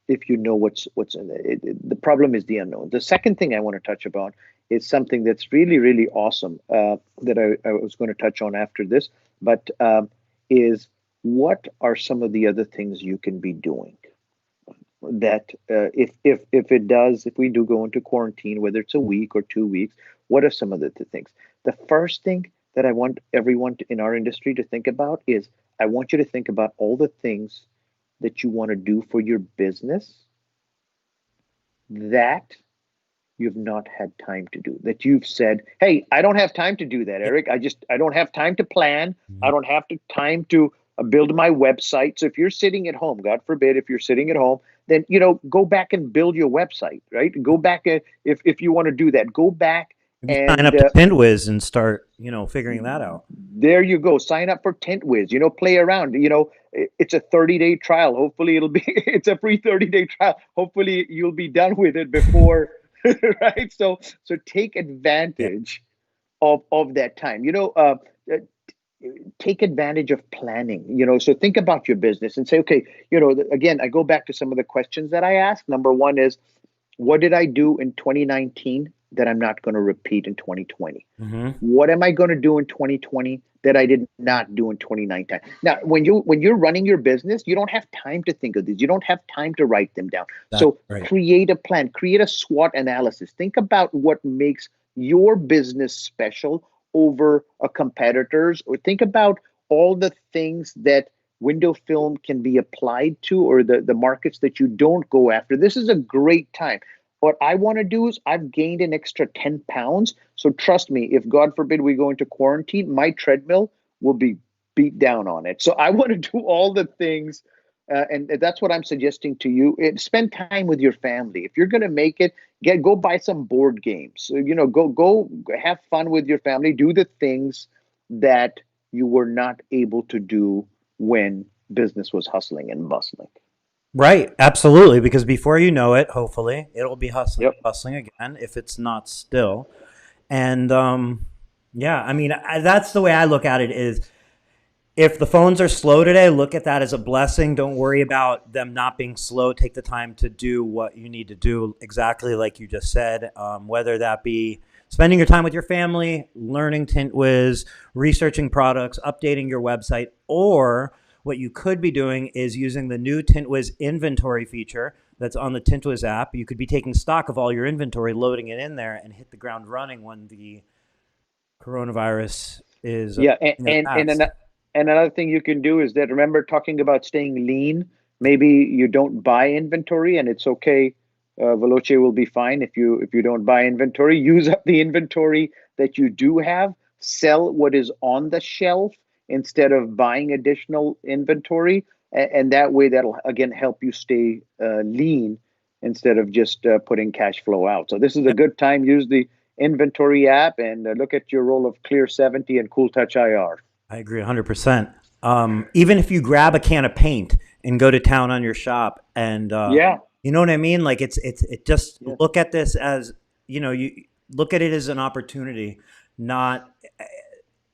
If you know what's in it. The problem is the unknown. The second thing I want to touch upon is something that's really, really awesome, that I was going to touch on after this, but is what are some of the other things you can be doing that, if we do go into quarantine, whether it's a week or 2 weeks, what are some of the things? The first thing that I want everyone in our industry to think about is, I want you to think about all the things that you want to do for your business that you've not had time to do, that you've said, hey, I don't have time to do that, Yeah. Eric. I don't have time to plan. I Mhm. don't have time to build my website. So if you're sitting at home, God forbid, if you're sitting at home, then, go back and build your website, right? Go back, if you want to do that, go back Maybe sign and up to Tint Wiz and start, figuring that out. there you go. Sign up for Tint Wiz. Play around. It's a 30-day trial. Hopefully, it'll be. It's a free 30-day trial. Hopefully, you'll be done with it before, right? So take Yeah. advantage of that time. Uh, take advantage of planning. So think about your business and say, okay. Again, I go back to some of the questions that I asked. Number one is, what did I do in 2019 that I'm not going to repeat in 2020? Hmm. What am I going to do in 2020 that I did not do in 2019? Now, when you're running your business, you don't have time to think of these. You don't have time to write them down. That's So right. create a plan, create a SWOT analysis. Think about what makes your business special over a competitor's, or think about all the things that window film can be applied to, or the markets that you don't go after. This is a great time. What I want to do is I've gained an extra 10 pounds. So trust me, if God forbid we go into quarantine, my treadmill will be beat down on it. So I want to do all the things. And that's what I'm suggesting to you. Spend time with your family. If you're going to make it, go buy some board games. So, go have fun with your family. Do the things that you were not able to do when business was hustling and bustling. Right, absolutely. Because before you know it, hopefully, it'll be hustling, Yep. bustling again if it's not still. And yeah, I mean, that's the way I look at it. Is if the phones are slow today, look at that as a blessing. Don't worry about them not being slow. Take the time to do what you need to do, exactly like you just said. Whether that be spending your time with your family, learning Tint Wiz, researching products, updating your website, or what you could be doing is using the new Tint Wiz inventory feature that's on the Tint Wiz app. You could be taking stock of all your inventory, loading it in there, and hit the ground running when the coronavirus is Yeah, past. and another thing you can do is that, remember talking about staying lean. Maybe you don't buy inventory, and it's okay. Veloce will be fine if you don't buy inventory. Use up the inventory that you do have. Sell what is on the shelf instead of buying additional inventory, and that way that'll again help you stay lean instead of just putting cash flow out. So this is a good time. Use the inventory app and look at your roll of Clear 70 and Cool Touch IR. I agree 100%. Even if you grab a can of paint and go to town on your shop, and Yeah. you know what I mean? Like it just Yeah. look at this as, you look at it as an opportunity, not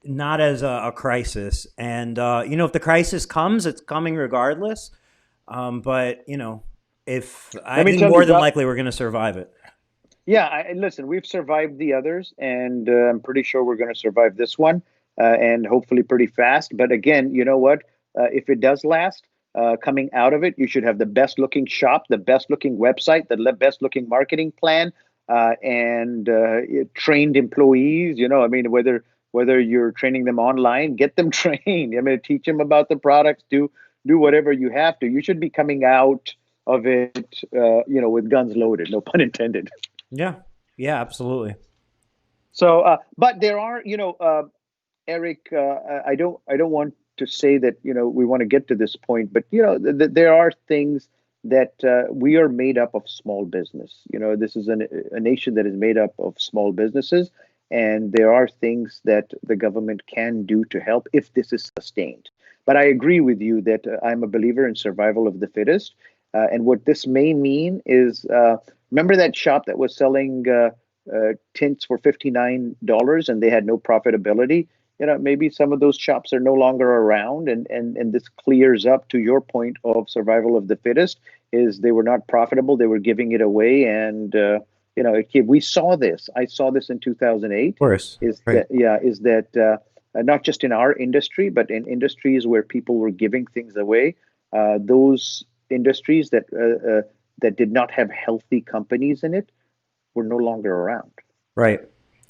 not as a crisis. And if the crisis comes, it's coming regardless. But if I Let me think tell you, more than God. likely we're going to survive it. Yeah, listen, we've survived the others, and I'm pretty sure we're going to survive this one, and hopefully pretty fast. But again, you know what? If it does last, coming out of it, you should have the best looking shop, the best looking website, the best looking marketing plan, and trained employees. I mean, whether you're training them online, get them trained. I mean, teach them about the products. Do whatever you have to. You should be coming out of it, with guns loaded. No pun intended. Yeah. Yeah, absolutely. So, but there are, Eric, I don't want to say that, we want to get to this point, but there are things that we are made up of small business. This is a nation that is made up of small businesses, and there are things that the government can do to help if this is sustained. But I agree with you that I'm a believer in survival of the fittest. And what this may mean is, remember that shop that was selling tints for $59 and they had no profitability? Maybe some of those shops are no longer around, and this clears up to your point of survival of the fittest. Is they were not profitable, they were giving it away, and we saw this. I saw this in 2008. Of course. Is Right. that yeah? Is that not just in our industry, but in industries where people were giving things away? Those industries that did not have healthy companies in it were no longer around, Right.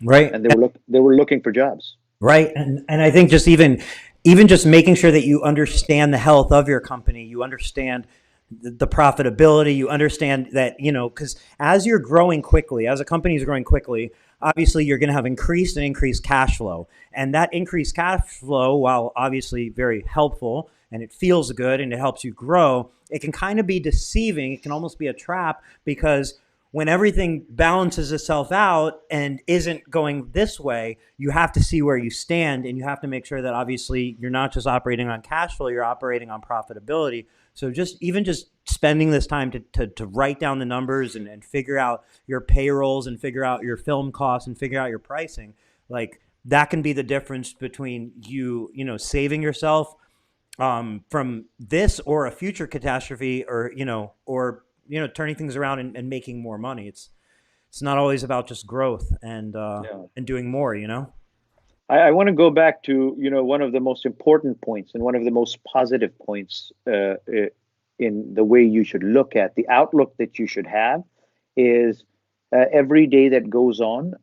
Right. and they were looking for jobs. Right. And I think just even just making sure that you understand the health of your company, you understand the profitability, you understand that, because as you're growing quickly, as a company is growing quickly, obviously you're going to have increased cash flow. And that increased cash flow, while obviously very helpful and it feels good and it helps you grow, it can kind of be deceiving. It can almost be a trap, because when everything balances itself out and isn't going this way, you have to see where you stand, and you have to make sure that obviously you're not just operating on cash flow, you're operating on profitability. So just spending this time to write down the numbers and figure out your payrolls and figure out your film costs and figure out your pricing, like that can be the difference between saving yourself from this or a future catastrophe, or turning things around and making more money. It's it's not always about just growth Yeah. and doing more, you know? I want to go back to, one of the most important points and one of the most positive points in the way you should look at the outlook that you should have is every day that goes on,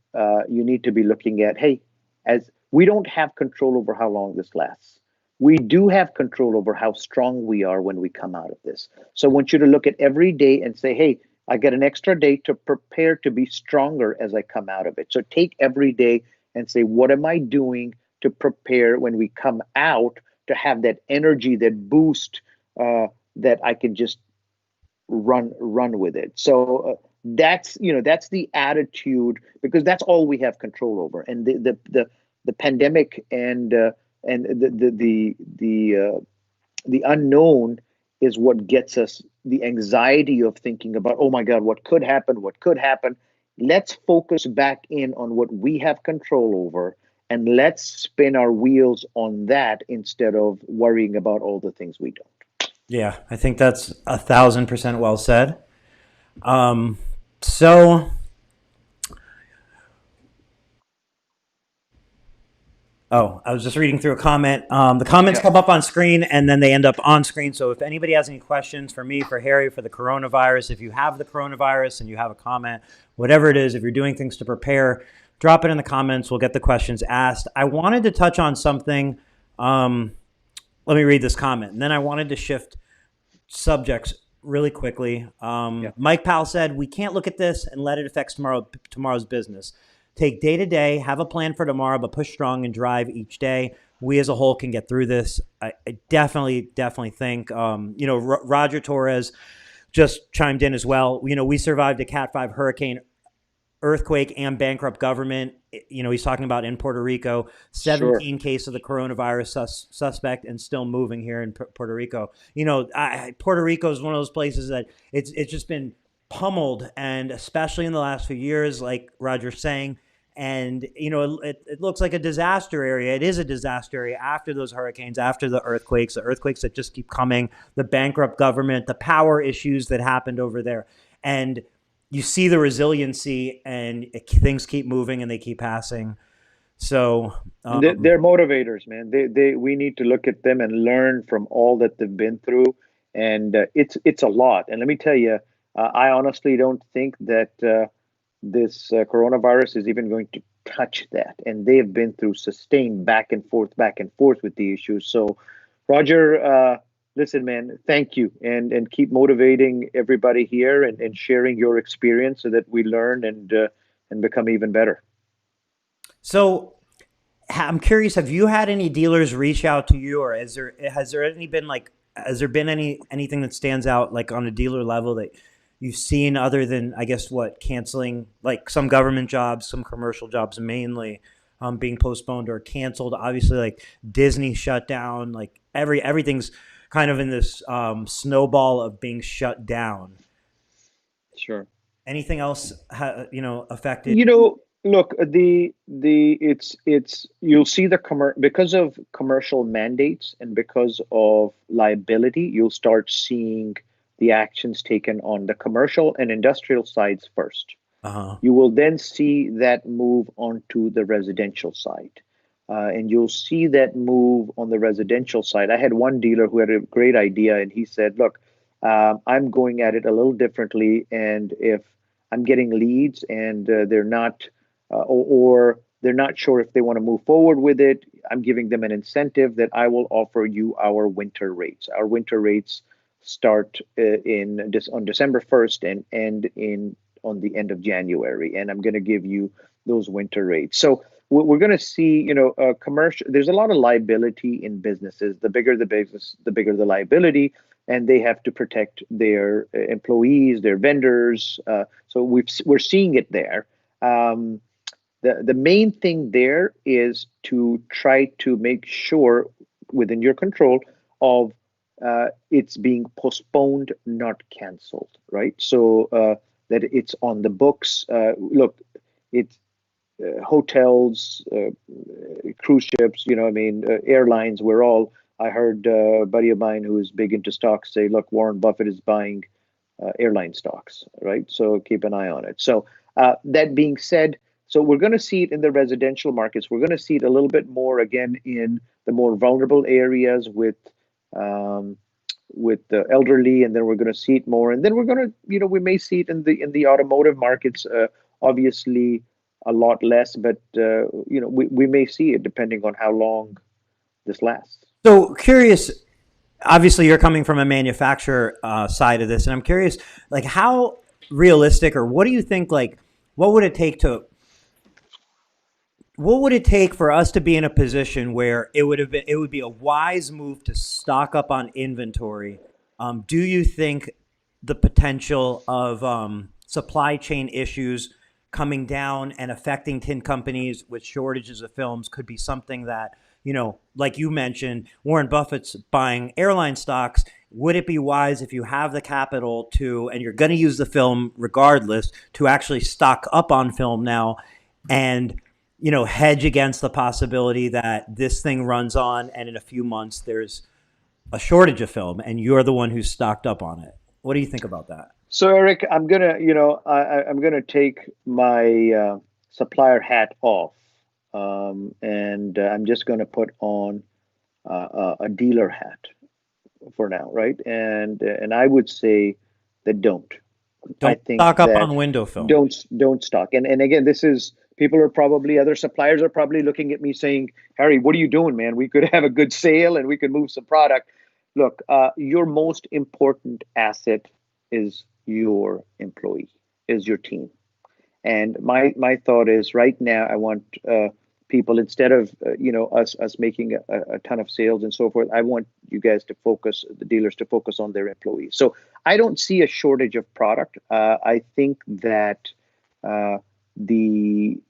you need to be looking at, hey, as we don't have control over how long this lasts. We do have control over how strong we are when we come out of this. So I want you to look at every day and say, hey, I get an extra day to prepare to be stronger as I come out of it. So take every day and say, what am I doing to prepare when we come out to have that energy, that boost, that I can just run with it. So that's the attitude, because that's all we have control over. And the pandemic and the unknown is what gets us the anxiety of thinking about, oh my God, what could happen? What could happen? Let's focus back in on what we have control over, and let's spin our wheels on that instead of worrying about all the things we don't. Yeah, I think that's 1,000% well said. Um, so Oh, I was just reading through a comment. The comments Yeah. come up on screen and then they end up on screen. So if anybody has any questions for me, for Harry, for the coronavirus, if you have the coronavirus and you have a comment, whatever it is, if you're doing things to prepare, drop it in the comments. We'll get the questions asked. I wanted to touch on something. Um, Let me read this comment. And then I wanted to shift subjects really quickly. Yeah. Mike Powell said, "We can't look at this and let it affect tomorrow's business. Take day to day, have a plan for tomorrow, but push strong and drive each day. We as a whole can get through this." I definitely think, Roger Torres just chimed in as well. We survived a Cat 5 hurricane, earthquake, and bankrupt government. He's talking about in Puerto Rico, Sure. 17 case of the coronavirus suspect and still moving here in Puerto Rico. Puerto Rico is one of those places that it's just been pummeled, and especially in the last few years, like Roger's saying. And it looks like a disaster area. It is a disaster area after those hurricanes, after the earthquakes that just keep coming, the bankrupt government, the power issues that happened over there. And you see the resiliency, and things keep moving and they keep passing. So, And they're motivators, man. We need to look at them and learn from all that they've been through, and it's a lot. And let me tell you, I honestly don't think that this coronavirus is even going to touch that. And they've been through sustained back and forth with the issues. So, Roger, listen, man, thank you, and keep motivating everybody here and sharing your experience so that we learn and become even better. so I'm curious. Have you had any dealers reach out to you, or has there been anything that stands out like on a dealer level that you've seen other than, I guess, what, canceling, like some government jobs, some commercial jobs mainly, being postponed or canceled? Obviously, like Disney shut down. Like everything's kind of in this snowball of being shut down. Sure. Anything else, affected? Look, the it's you'll see because of commercial mandates and because of liability, you'll start seeing the actions taken on the commercial and industrial sides first. Uh huh. You will then see that move onto the residential side. And you'll see that move on the residential side. I had one dealer who had a great idea, and he said, look, I'm going at it a little differently. And if I'm getting leads and they're not, or they're not sure if they want to move forward with it, I'm giving them an incentive that I will offer you our winter rates. Our winter rates start on December 1st and end in on the end of January, and I'm going to give you those winter rates. So we're going to see, commercial. There's a lot of liability in businesses. The bigger the business, the bigger the liability, and they have to protect their employees, their vendors. So we're seeing it there. Um, the main thing there is to try to make sure within your control of it's being postponed, not canceled, right? So that it's on the books. Look, it's hotels, cruise ships, airlines. I heard a buddy of mine who is big into stocks say, look, Warren Buffett is buying airline stocks, right? So keep an eye on it. So That being said, so we're going to see it in the residential markets. We're going to see it a little bit more again in the more vulnerable areas um, with the elderly, and then we're going to see it more, and then we're going to, we may see it in the automotive markets. Obviously, a lot less, but we may see it depending on how long this lasts. So curious. Obviously, you're coming from a manufacturer side of this, and I'm curious, like, how realistic, or what do you think? Like, what would it take to what would it take for us to be in a position where it would be a wise move to stock up on inventory? Do you think the potential of supply chain issues coming down and affecting tin companies with shortages of films could be something that, like you mentioned, Warren Buffett's buying airline stocks? Would it be wise, if you have the capital to, and you're going to use the film regardless, to actually stock up on film now and hedge against the possibility that this thing runs on and in a few months there's a shortage of film and you're the one who's stocked up on it? What do you think about that? So Eric, I'm gonna take my supplier hat off, and I'm just gonna put on a dealer hat for now, right? And I would say that don't. I Don't think stock up that on window film. don't stock. And again, this is people are probably other suppliers are probably looking at me saying, Harry, what are you doing, man? We could have a good sale and we could move some product. Look, your most important asset is your employee, is your team. And my thought is right now, I want people, instead of us making a ton of sales and so forth. I want you guys to focus, the dealers to focus on their employees. So I don't see a shortage of product. I think that we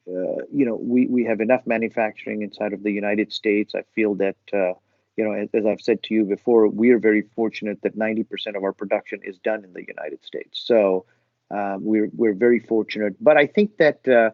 have enough manufacturing inside of the United States. I feel that as I've said to you before, we are very fortunate that 90% of our production is done in the United States. So we're very fortunate. But I think that the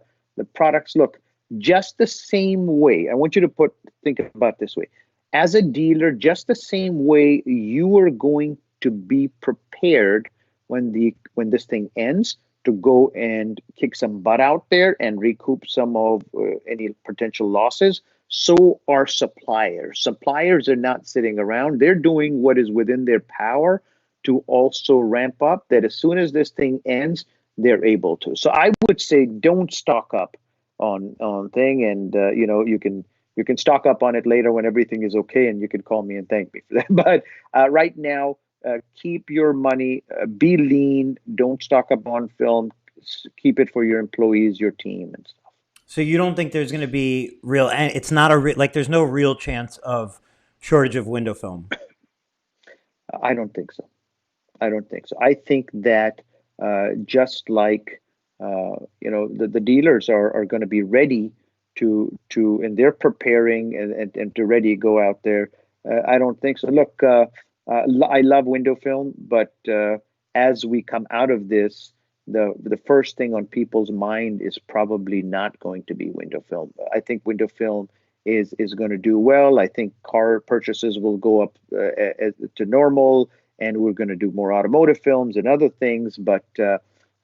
products look just the same way. I want you to think about it this way. As a dealer, just the same way you are going to be prepared when this thing ends, to go and kick some butt out there and recoup some of any potential losses. So are suppliers. Suppliers are not sitting around. They're doing what is within their power to also ramp up, that as soon as this thing ends, they're able to. So I would say don't stock up on thing, and you can stock up on it later when everything is okay, and you can call me and thank me for that. But right now, keep your money, be lean, don't stock up on film, keep it for your employees, your team, and stuff. So you don't think there's going to be real, and it's not like there's no real chance of shortage of window film? I don't think so. I don't think so. I think that just like the dealers are going to be ready and they're preparing and to ready to go out there. I don't think so. Look, I love window film, but as we come out of this, the first thing on people's mind is probably not going to be window film. I think window film is going to do well. I think car purchases will go up to normal, and we're going to do more automotive films and other things. But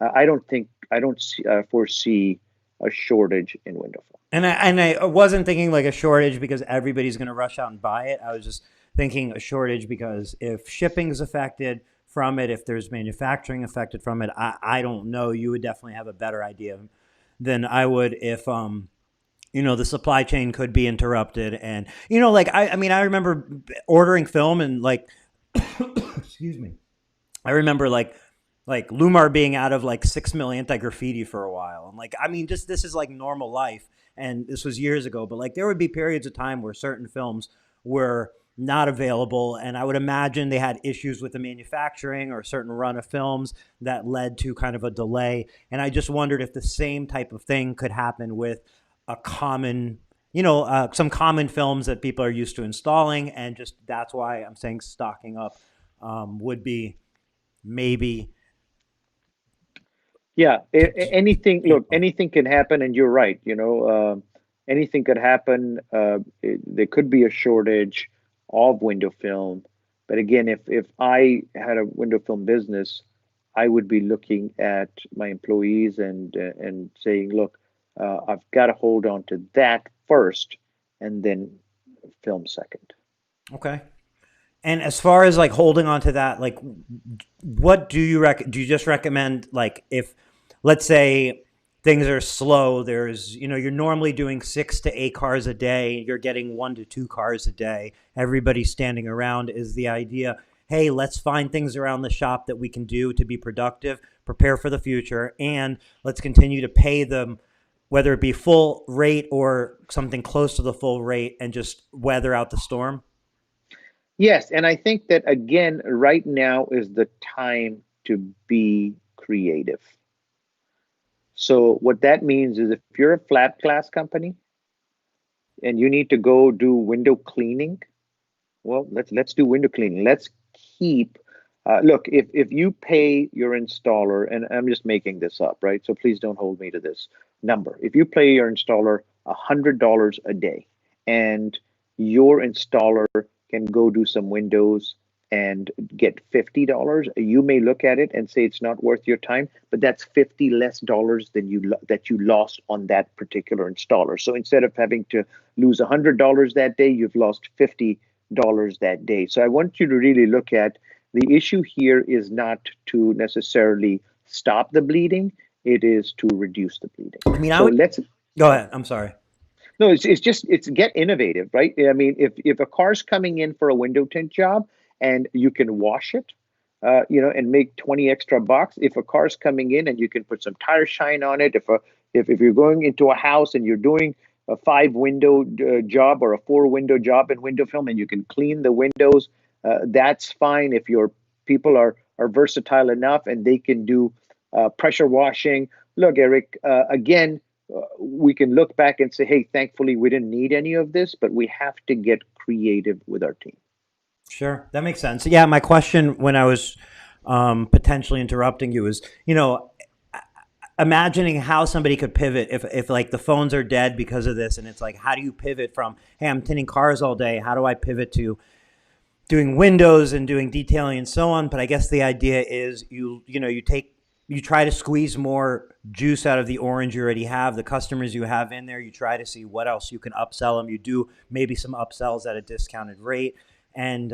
I don't foresee a shortage in window film. And I wasn't thinking like a shortage because everybody's going to rush out and buy it. I was just thinking a shortage because if shipping is affected from it, if there's manufacturing affected from it, I don't know. You would definitely have a better idea than I would if the supply chain could be interrupted. And like I mean, I remember ordering film and like excuse me. I remember like Lumar being out of like 6 mil anti-graffiti for a while. And like, I mean, just this is like normal life. And this was years ago, but like there would be periods of time where certain films were not available. And I would imagine they had issues with the manufacturing or a certain run of films that led to kind of a delay. And I just wondered if the same type of thing could happen with a common, some common films that people are used to installing. And just that's why I'm saying stocking up would be maybe. Yeah, anything. Look, anything can happen, and you're right. Anything could happen. There could be a shortage of window film, but again, if I had a window film business, I would be looking at my employees and saying, look, I've got to hold on to that first, and then film second. Okay. And as far as like holding on to that, like what do you do you just recommend like if let's say things are slow, there's you're normally doing 6 to 8 cars a day, you're getting 1 to 2 cars a day, everybody's standing around, is the idea, hey, let's find things around the shop that we can do to be productive, prepare for the future, and let's continue to pay them whether it be full rate or something close to the full rate and just weather out the storm? Yes, and I think that again, right now is the time to be creative. So what that means is if you're a flat glass company and you need to go do window cleaning, well, let's do window cleaning. Let's keep look, if you pay your installer, and I'm just making this up, right? So please don't hold me to this number. If you pay your installer $100 a day, and your installer can go do some windows and get $50, you may look at it and say it's not worth your time, but that's 50 less dollars than that you lost on that particular installer. So instead of having to lose $100 that day, you've lost $50 that day. So I want you to really look at the issue here is not to necessarily stop the bleeding, it is to reduce the bleeding. I mean, I So would let's go ahead. I'm sorry. no, it's just it's get innovative, right? I mean, if a car's coming in for a window tint job and you can wash it, and make 20 extra bucks. If a car's coming in and you can put some tire shine on it, if you're going into a house and you're doing a 5 window job or a 4 window job in window film and you can clean the windows, that's fine. If your people are versatile enough and they can do pressure washing. Look, Eric, again, we can look back and say, hey, thankfully we didn't need any of this, but we have to get creative with our team. Sure, that makes sense. Yeah, my question when I was potentially interrupting you is, imagining how somebody could pivot if like the phones are dead because of this, and it's like, how do you pivot from, hey, I'm tinting cars all day, how do I pivot to doing windows and doing detailing and so on? But I guess the idea is you try to squeeze more juice out of the orange you already have, the customers you have in there. You try to see what else you can upsell them. You do maybe some upsells at a discounted rate, and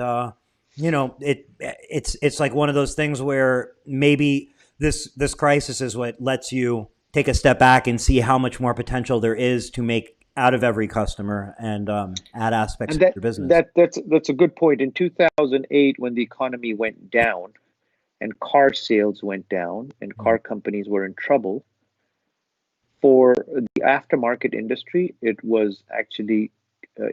it's like one of those things where maybe this crisis is what lets you take a step back and see how much more potential there is to make out of every customer and add aspects And of your business. that's a good point. In 2008, when the economy went down and car sales went down and car companies were in trouble, for the aftermarket industry, it was actually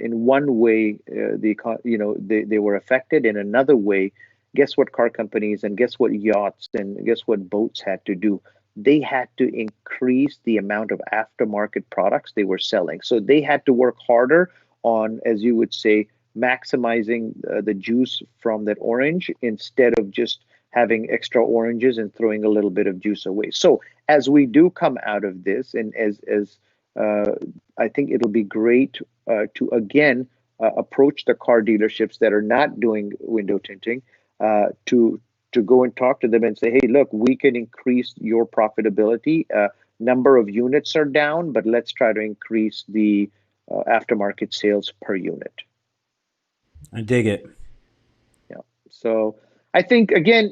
in one way they were affected. In another way, guess what car companies and guess what yachts and guess what boats had to do? They had to increase the amount of aftermarket products they were selling. So they had to work harder on, as you would say, maximizing the juice from that orange instead of just having extra oranges and throwing a little bit of juice away. So as we do come out of this, and as uh, I think it'll be great to again approach the car dealerships that are not doing window tinting, to go and talk to them and say, hey, look, we can increase your profitability. Number of units are down, but let's try to increase the aftermarket sales per unit. I dig it. Yeah. So I think again,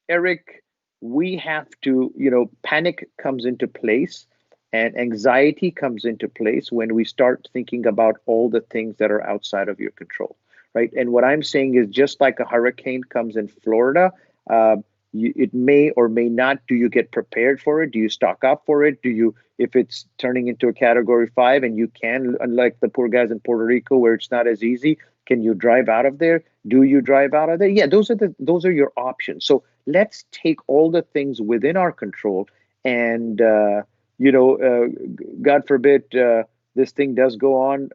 Eric, we have to, panic comes into place and anxiety comes into place when we start thinking about all the things that are outside of your control, right? And what I'm saying is just like a hurricane comes in Florida, uh, it may or may not. Do you get prepared for it? Do you stock up for it? If it's turning into a category 5 and you can, unlike the poor guys in Puerto Rico where it's not as easy, can you drive out of there? Do you drive out of there? Yeah, those are your options. So let's take all the things within our control, and God forbid this thing does go on,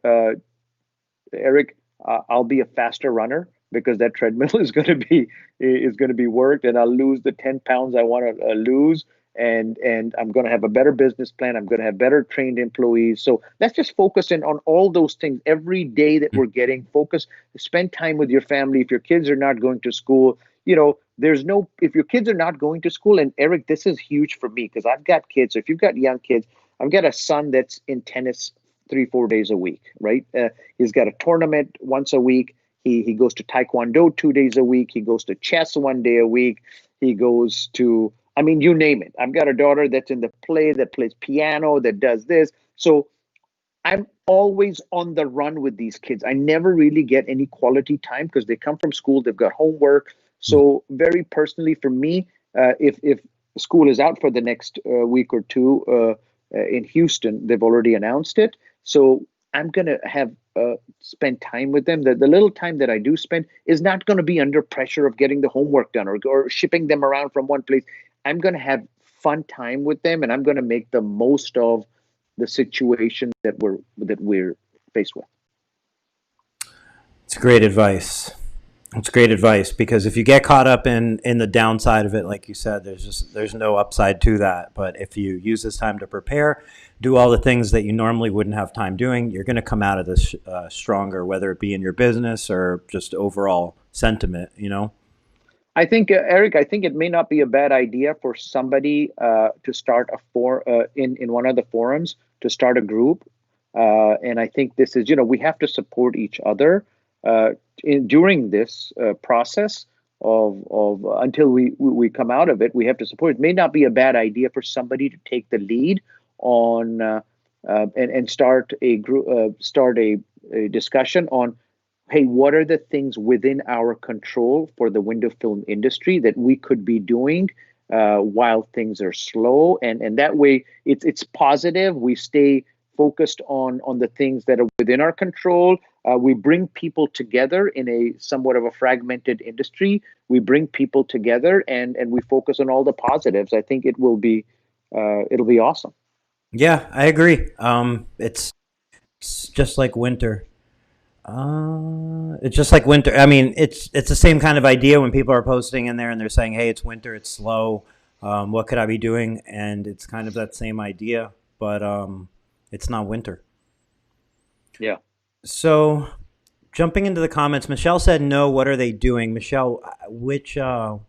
Eric. I'll be a faster runner because that treadmill is going to be worked, and I'll lose the 10 pounds I want to lose, and I'm going to have a better business plan. I'm going to have better trained employees. So let's just focus in on all those things every day that we're getting. Focus, spend time with your family. If your kids are not going to school, there's no, if your kids are not going to school, and Eric, this is huge for me because I've got kids. So if you've got young kids, I've got a son that's in tennis 3 4 days a week, right? He's got a tournament once a week. He goes to taekwondo 2 days a week. He goes to chess 1 day a week. He goes to, I mean, you name it. I've got a daughter that's in the play, that plays piano, that does this. So I'm always on the run with these kids. I never really get any quality time because they come from school, they've got homework. So very personally for me, if school is out for the next week or two in Houston, they've already announced it. So I'm gonna have spend time with them. The little time that I do spend is not going to be under pressure of getting the homework done or shipping them around from one place. I'm going to have fun time with them, and I'm going to make the most of the situation that we're faced with. It's great advice. It's great advice because if you get caught up in the downside of it, like you said, there's no upside to that. But if you use this time to prepare, do all the things that you normally wouldn't have time doing, you're going to come out of this stronger, whether it be in your business or just overall sentiment. You know. I think, Eric, I think it may not be a bad idea for somebody to start in one of the forums to start a group. And I think this is, we have to support each other during this process of until we come out of it. We have to support. It may not be a bad idea for somebody to take the lead on and start a group, a discussion on, hey, what are the things within our control for the window film industry that we could be doing while things are slow? And that way it's positive. We stay focused on the things that are within our control. We bring people together in a somewhat of a fragmented industry. We bring people together and we focus on all the positives. I think it'll be awesome. Yeah, I agree. It's just like winter. It's just like winter. I mean, it's the same kind of idea when people are posting in there and they're saying, "Hey, it's winter, it's slow. What could I be doing?" And it's kind of that same idea, but it's not winter. Yeah. So, jumping into the comments, Michelle said, "No, what are they doing?" Michelle, which oh,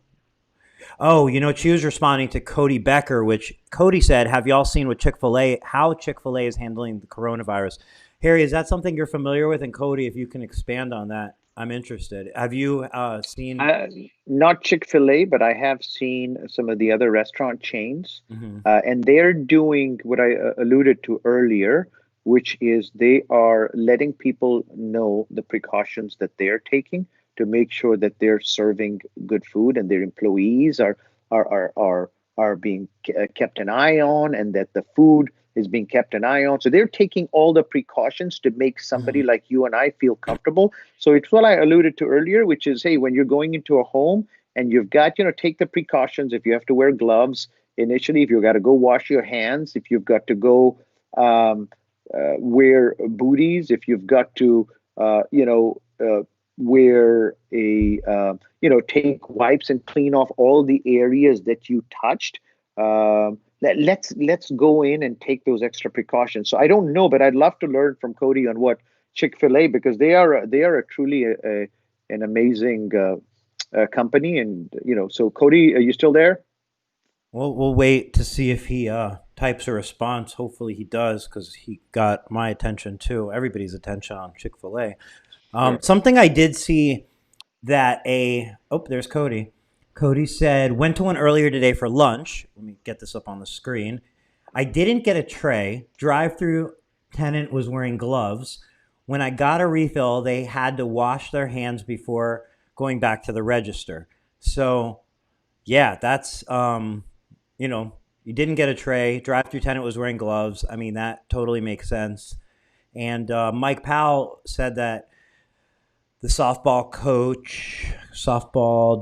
she was responding to Cody Becker, which Cody said, "Have y'all seen with Chick-fil-A how Chick-fil-A is handling the coronavirus?" Harry, is that something you're familiar with? And Cody, if you can expand on that, I'm interested. Have you seen? Not Chick-fil-A, but I have seen some of the other restaurant chains, Mm-hmm. and they're doing what I alluded to earlier, which is they are letting people know the precautions that they're taking to make sure that they're serving good food and their employees are being kept an eye on, and that the food is being kept an eye on. So they're taking all the precautions to make somebody like you and I feel comfortable. So it's what I alluded to earlier, which is, hey, when you're going into a home and you've got, take the precautions. If you have to wear gloves initially, if you've got to go wash your hands, if you've got to go wear booties, if you've got to, wear take wipes and clean off all the areas that you touched. Let's go in and take those extra precautions. So I don't know, but I'd love to learn from Cody on what Chick-fil-A, because they are a truly an amazing company. And so Cody, are you still there? We'll wait to see if he types a response. Hopefully he does, because he got my attention too. Everybody's attention on Chick-fil-A. Sure. Something I did see that there's Cody. Cody said, went to one earlier today for lunch. Let me get this up on the screen. I didn't get a tray. Drive-through tenant was wearing gloves. When I got a refill, they had to wash their hands before going back to the register. So, yeah, that's, you didn't get a tray. Drive-through tenant was wearing gloves. I mean, that totally makes sense. And Mike Powell said that the softball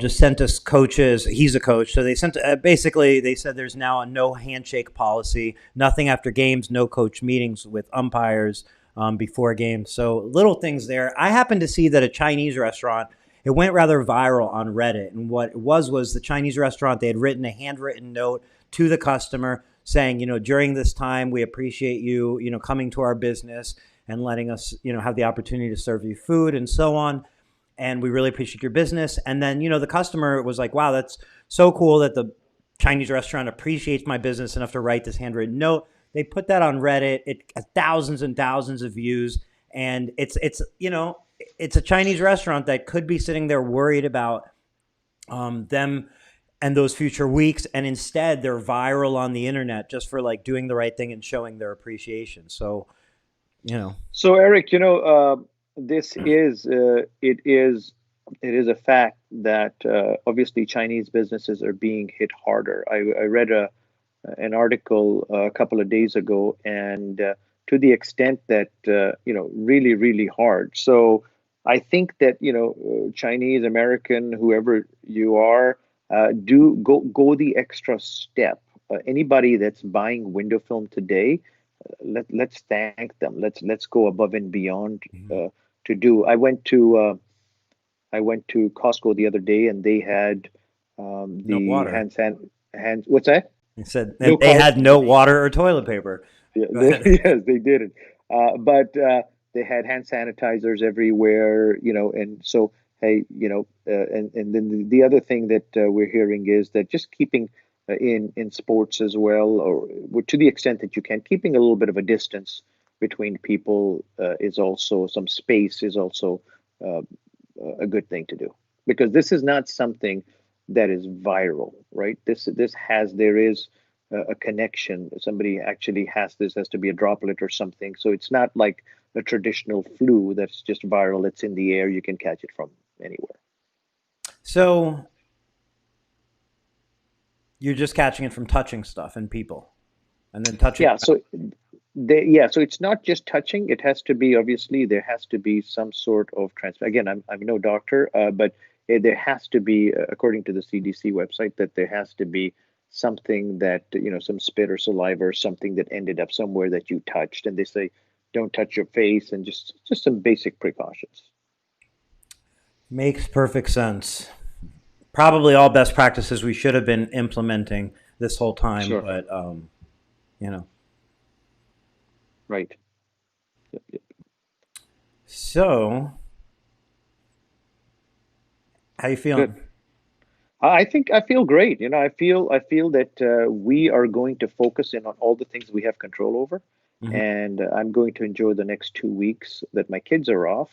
just sent us coaches. He's a coach. So they sent, basically they said there's now a no handshake policy, nothing after games, no coach meetings with umpires before games. So little things there. I happened to see that a Chinese restaurant, it went rather viral on Reddit. And what it was the Chinese restaurant, they had written a handwritten note to the customer saying, during this time, we appreciate you, coming to our business and letting us, have the opportunity to serve you food and so on. and we really appreciate your business. And then, the customer was like, wow, that's so cool that the Chinese restaurant appreciates my business enough to write this handwritten note. They put that on Reddit. It has thousands and thousands of views, and it's a Chinese restaurant that could be sitting there worried about them and those future weeks, and instead they're viral on the internet just for like doing the right thing and showing their appreciation. So, So Eric, this is it is a fact that obviously Chinese businesses are being hit harder. I read an article a couple of days ago, and to the extent that really really hard. So I think that Chinese American, whoever you are, do go the extra step. Anybody that's buying window film today, let's thank them. Let's go above and beyond to do. I went to Costco the other day, and they had no the water. hands. What's that? He said, and No they car. had no water or toilet paper. Yeah, Go ahead. yes, they didn't. But they had hand sanitizers everywhere, and so hey, and then the other thing that we're hearing is that just keeping in sports as well, or to the extent that you can, keeping a little bit of a distance between people is also some space is also uh, a good thing to do, because this is not something that is viral, right? There is a connection. Somebody actually has to be a droplet or something. So it's not like a traditional flu that's just viral. It's in the air. You can catch it from anywhere. So you're just catching it from touching stuff and people, and then touching. Yeah. So it's not just touching. It has to be, obviously there has to be some sort of transfer. Again, I'm no doctor, but there has to be, according to the CDC website, that there has to be something that some spit or saliva or something that ended up somewhere that you touched, and they say don't touch your face, and just some basic precautions. Makes perfect sense. Probably all best practices we should have been implementing this whole time, Sure. but you know. Right. Yep, yep. So, how you Good. feeling? I think I feel great. I feel that we are going to focus in on all the things we have control over, Hmm. and I'm going to enjoy the next 2 weeks that my kids are off,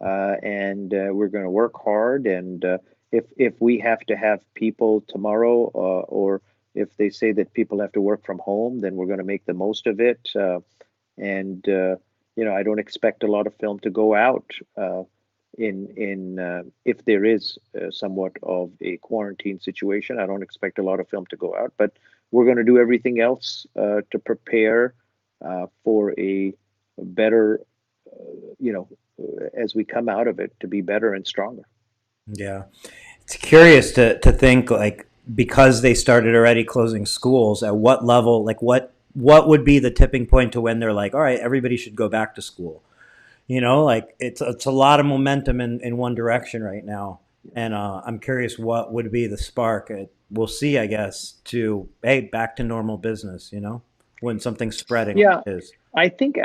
and we're going to work hard. And if we have to have people tomorrow, or if they say that people have to work from home, then we're going to make the most of it. And I don't expect a lot of film to go out. In If there is somewhat of a quarantine situation, I don't expect a lot of film to go out, but we're going to do everything else to prepare for a better, as we come out of it, to be better and stronger. Yeah, it's curious to think like because they started already closing schools. At what level? Like what would be the tipping point to when they're like, all right, everybody should go back to school? Like it's a lot of momentum in one direction right now, and I'm curious what would be the spark. We'll see, I guess, to hey back to normal business. When something's spreading like Yeah, it is. I think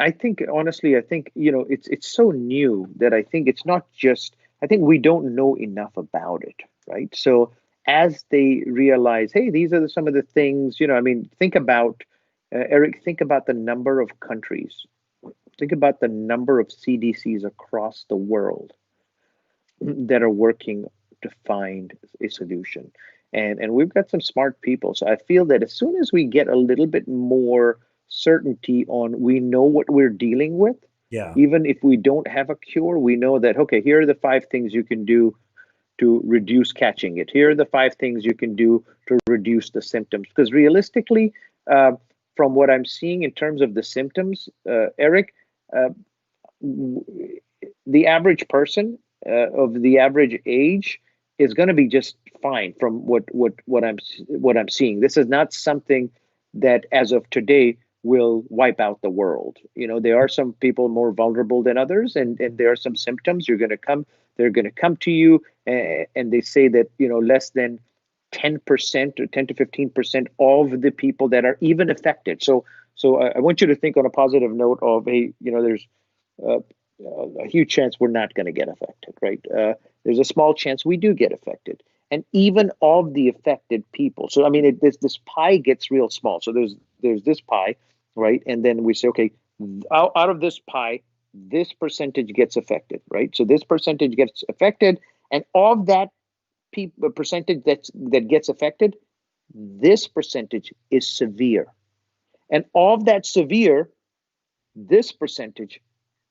honestly, I think it's so new that I think it's not just. I think we don't know enough about it, right? So as they realize, hey, these are some of the things. I mean, think about Eric. Think about the number of countries. Think about the number of CDCs across the world that are working to find a solution. And we've got some smart people. So I feel that as soon as we get a little bit more certainty on we know what we're dealing with, Yeah. even if we don't have a cure, we know that okay, here are the 5 things you can do to reduce catching it. Here are the 5 things you can do to reduce the symptoms. Because realistically, uh, from what I'm seeing in terms of the symptoms, Eric, uh, the average person of the average age is going to be just fine from what I'm seeing. This is not something that, as of today, will wipe out the world. There are some people more vulnerable than others, and there are some symptoms. They're going to come to you, and they say that less than 10% or 10 to 15% of the people that are even affected. So I want you to think on a positive note of, hey, there's uh, a huge chance we're not going to get affected, right? there's a small chance we do get affected. And even of the affected people. So I mean, this pie gets real small. So there's this pie, right? And then we say, okay, out of this pie, this percentage gets affected, right? So this percentage gets affected, and of that percentage that gets affected, this percentage is severe, and of that severe, this percentage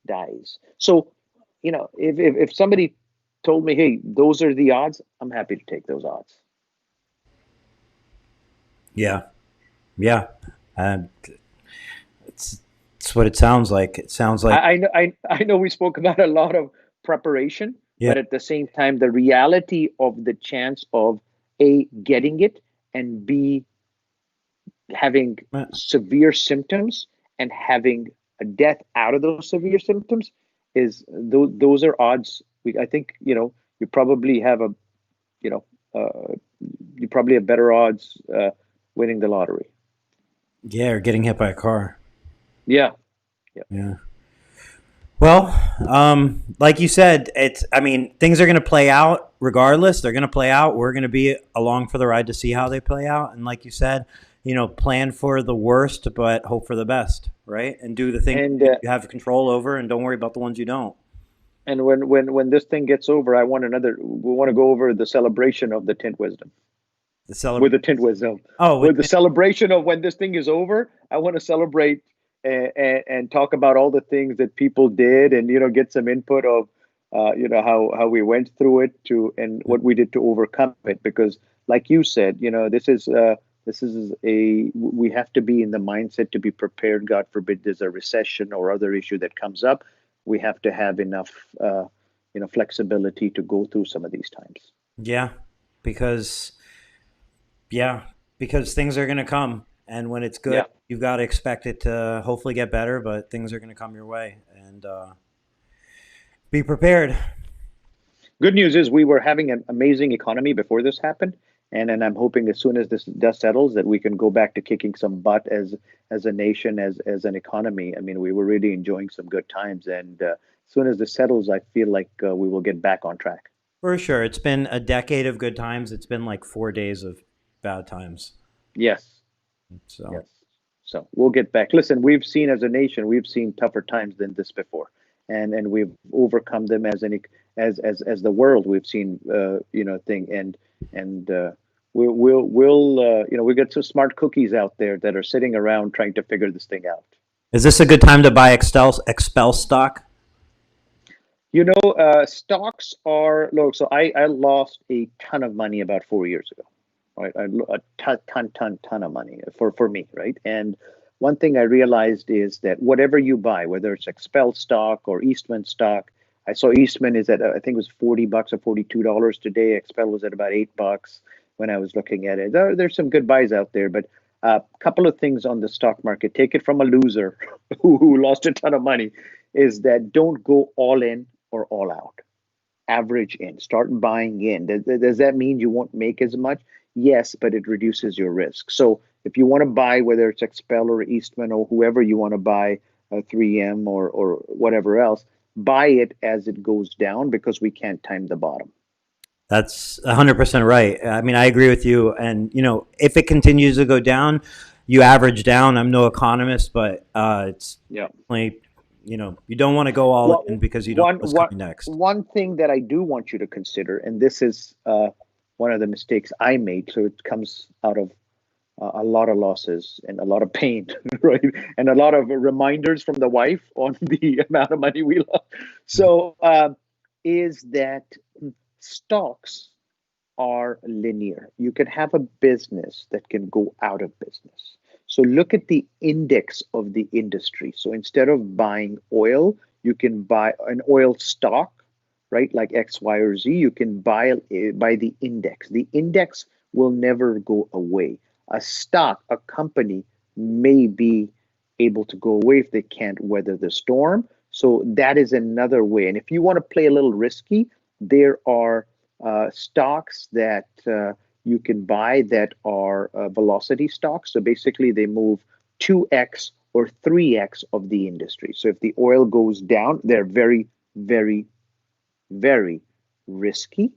dies. So, if somebody told me, hey, those are the odds, I'm happy to take those odds. Yeah, yeah. And it's it's what it sounds like. It sounds like I know we spoke about a lot of preparation, yeah, but at the same time, the reality of the chance of A, getting it, and B, having severe symptoms and having a death out of those severe symptoms is those are odds. I think you probably have a you know uh, you probably have better odds winning the lottery. yeah, or getting hit by a car. Yeah, yeah, Yeah. Well, like you said, it's. I mean, things are going to play out regardless. They're going to play out. We're going to be along for the ride to see how they play out. And like you said, plan for the worst, but hope for the best, right? And do the things and you have control over, and don't worry about the ones you don't. and when this thing gets over, we want to go over the celebration of the Tint Wisdom. The With celebration. the Tint Wisdom, Oh, with the celebration of when this thing is over, I want to celebrate and talk about all the things that people did, and get some input of how we went through it to and what we did to overcome it. Because, like you said, this is a we have to be in the mindset to be prepared. God forbid there's a recession or other issue that comes up. We have to have enough flexibility to go through some of these times. yeah, because yeah, because things are going to come, and when it's good, Yeah. you've got to expect it to hopefully get better. But things are going to come your way, and be prepared. Good news is we were having an amazing economy before this happened, and I'm hoping as soon as this dust settles that we can go back to kicking some butt as a nation, as an economy. I mean, we were really enjoying some good times, and as soon as this settles, I feel like we will get back on track. For sure. It's been a decade of good times. It's been like 4 days of bad times. Yes, So, yes. So we'll get back. Listen, we've seen as a nation, we've seen tougher times than this before, and we've overcome them as the world. We've seen thing and we got some smart cookies out there that are sitting around trying to figure this thing out. is this a good time to buy Expel stock? Stocks are look. So I lost a ton of money about 4 years ago, right? A ton of money for me, right? And one thing I realized is that whatever you buy, whether it's Expel stock or Eastman stock, I saw Eastman is at I think it was $40 or $42 today. Expel was at about $8 when I was looking at it. There's some good buys out there, but a couple of things on the stock market. Take it from a loser who lost a ton of money. Is that don't go all in or all out. Average in. Start buying in. Does that mean you won't make as much? Yes, but it reduces your risk. So if you want to buy, whether it's Expel or Eastman or whoever you want to buy, 3M or whatever else, buy it as it goes down because we can't time the bottom. That's 100% right. I mean, I agree with you. And, if it continues to go down, you average down. I'm no economist, but it's Yeah. definitely, you don't want to go all Well, in because you don't know one what's one coming next. one thing that I do want you to consider, and this is one of the mistakes I made, so it comes out of a lot of losses and a lot of pain, right? And a lot of reminders from the wife on the amount of money we lost. So, is that stocks are linear. You can have a business that can go out of business. So look at the index of the industry. So instead of buying oil, you can buy an oil stock, right? Like X, Y, or Z. You can buy the index. The index will never go away. A stock, a company may be able to go away if they can't weather the storm. So that is another way. And if you want to play a little risky, there are stocks that you can buy that are velocity stocks. So basically, they move 2x or 3x of the industry. So if the oil goes down, they're very, very, very risky,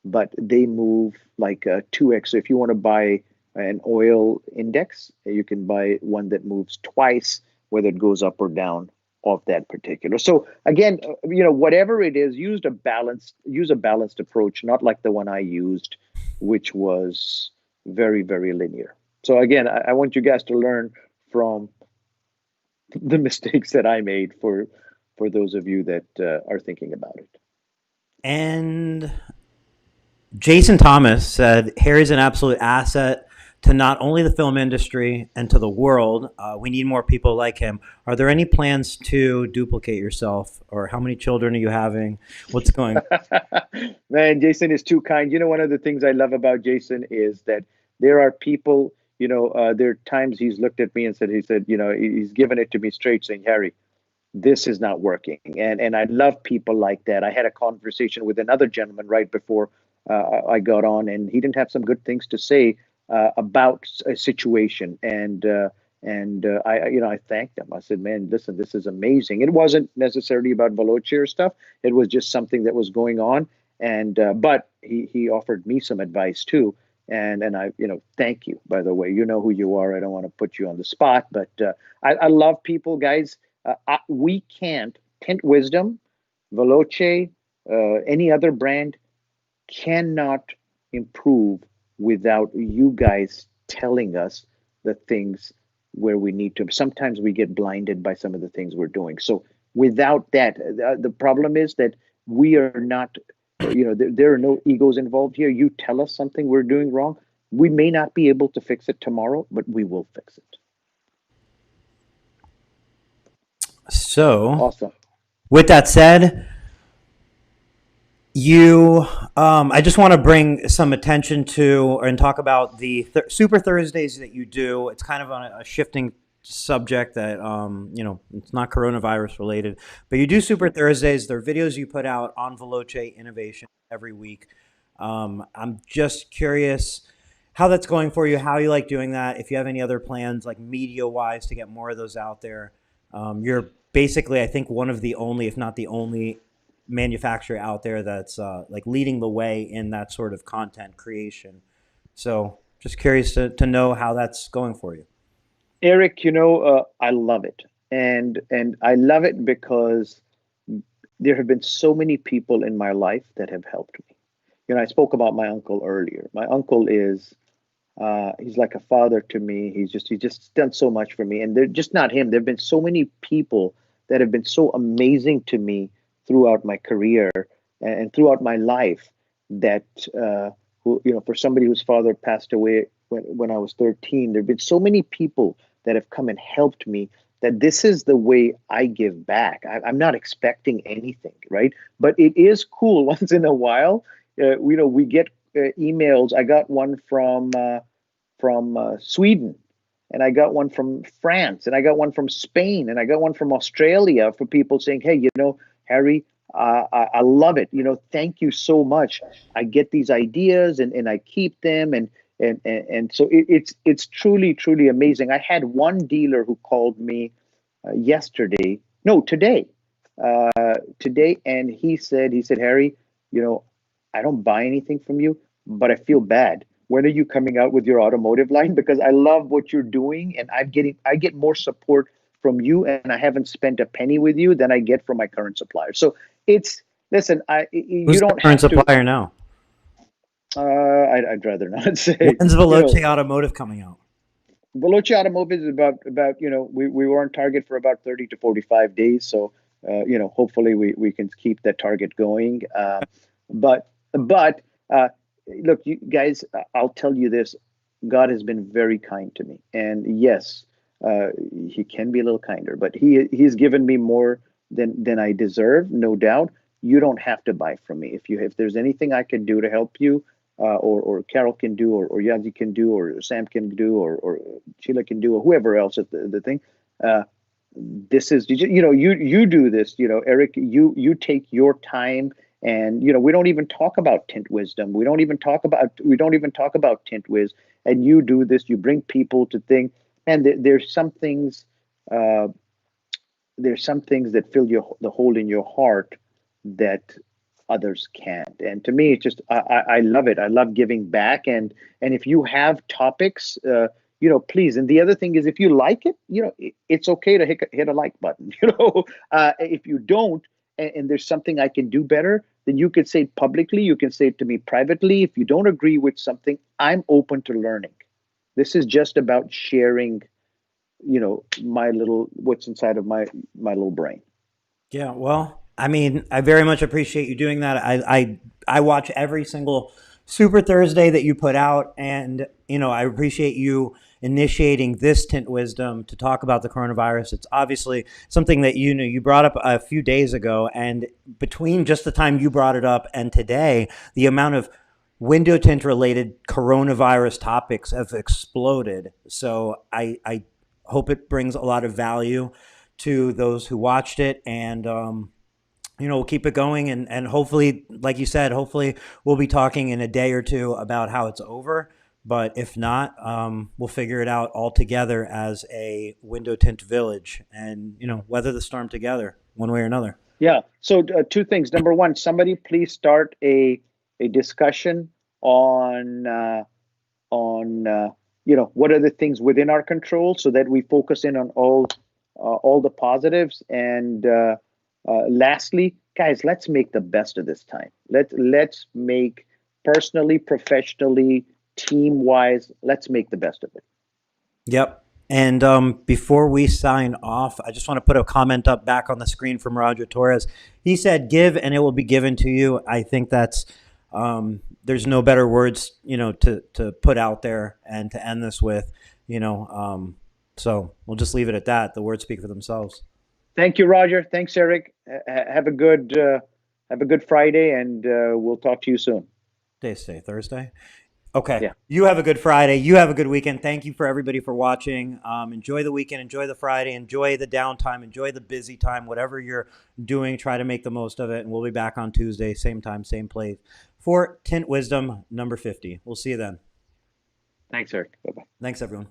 but they move like 2x. So if you want to buy an oil index, you can buy one that moves twice, whether it goes up or down of that particular. So again, whatever it is, use a balanced approach, not like the one I used, which was very, very linear. So again, I want you guys to learn from the mistakes that I made for those of you that are thinking about it. And Jason Thomas said, Harry's an absolute asset to not only the film industry and to the world. We need more people like him. Are there any plans to duplicate yourself, or how many children are you having? What's going? Man, Jason is too kind. One of the things I love about Jason is that there are people, there are times he's looked at me and said, he's given it to me straight saying, Harry, this is not working. And I love people like that. I had a conversation with another gentleman right before I got on, and he didn't have some good things to say about a situation. And I thanked him. I said, man, listen, this is amazing. It wasn't necessarily about Veloce or stuff. It was just something that was going on. And but he offered me some advice too. And I, thank you, by the way. You know who you are. I don't want to put you on the spot, but I love people, guys. We can't, Tint Wizdom, Veloce, any other brand cannot improve without you guys telling us the things where we need to. Sometimes we get blinded by some of the things we're doing. So without that, the problem is that we are not, there are no egos involved here. You tell us something we're doing wrong. We may not be able to fix it tomorrow, but we will fix it. So, Awesome. with that said, I just want to bring some attention to and talk about the Super Thursdays that you do. It's kind of on a shifting subject that, it's not coronavirus related, but you do Super Thursdays. They're videos you put out on Veloce Innovation every week. I'm just curious how that's going for you, how you like doing that, if you have any other plans, like media wise, to get more of those out there. You're basically, I think, one of the only, if not the only, manufacturer out there that's like leading the way in that sort of content creation. So just curious to know how that's going for you. Eric, I love it. And I love it because there have been so many people in my life that have helped me. I spoke about my uncle earlier. My uncle is he's like a father to me. He's just done so much for me. And they're just not him. There have been so many people that have been so amazing to me throughout my career and throughout my life that for somebody whose father passed away when I was 13, there have been so many people that have come and helped me that this is the way I give back. I'm not expecting anything, right? But it is cool once in a while. We get emails. I got one from Sweden, and I got one from France, and I got one from Spain, and I got one from Australia for people saying, "Hey, Harry, I love it. Thank you so much. I get these ideas and I keep them, and so it's truly truly amazing." I had one dealer who called me yesterday, no, today, and he said, Harry, I don't buy anything from you, but I feel bad. When are you coming out with your automotive line? Because I love what you're doing, and I get more support from you, and I haven't spent a penny with you than I get from my current supplier. So it's listen, you Who's the don't current have to. supplier now? I'd rather not say. When's Veloce Automotive coming out? Veloce Automotive is about we were on target for about 30 to 45 days. So hopefully we can keep that target going. But look, you guys, I'll tell you this: God has been very kind to me, and yes, He can be a little kinder, but He's given me more than I deserve, no doubt. You don't have to buy from me. If there's anything I can do to help you, or Carol can do, or Yazi can do, or Sam can do, or Sheila can do, or whoever else at the thing. This is you do this, Eric. You take your time, and we don't even talk about Tint Wizdom. We don't even talk about Tint Wiz, and you do this. You bring people to think, and there's some things. There's some things that fill the hole in your heart that others can't. And to me, it's just I love it. I love giving back. And if you have topics, please. And the other thing is, if you like it, it's okay to hit a like button. If you don't, and there's something I can do better, then you could say it publicly. You can say it to me privately. If you don't agree with something, I'm open to learning. This is just about sharing, my little what's inside of my little brain. Yeah, well, I mean, I very much appreciate you doing that. I watch every single Super Thursday that you put out, and I appreciate you initiating this Tint Wisdom to talk about the coronavirus. It's obviously something that you brought up a few days ago, and between just the time you brought it up and today, the amount of window tint related coronavirus topics have exploded. So I hope it brings a lot of value to those who watched it, and we'll keep it going, and hopefully, like you said, hopefully we'll be talking in a day or two about how it's over. But if not, we'll figure it out all together as a window tint village, and weather the storm together one way or another. Yeah. So two things. Number one, somebody please start a discussion on what are the things within our control, so that we focus in on all the positives. And lastly, guys, let's make the best of this time. Let's make, personally, professionally, team wise, let's make the best of it. Yep. And before we sign off, I just want to put a comment up back on the screen from Roger Torres. He said, "Give and it will be given to you." I think that's there's no better words, to put out there and to end this with, So we'll just leave it at that. The words speak for themselves. Thank you, Roger. Thanks, Eric. Have a good Friday, and we'll talk to you soon. Stay Thursday. Okay. Yeah. You have a good Friday. You have a good weekend. Thank you for everybody for watching. Enjoy the weekend. Enjoy the Friday. Enjoy the downtime. Enjoy the busy time. Whatever you're doing, try to make the most of it. And we'll be back on Tuesday, same time, same place, for Tint Wisdom number 50. We'll see you then. Thanks, Eric. Bye-bye. Thanks, everyone.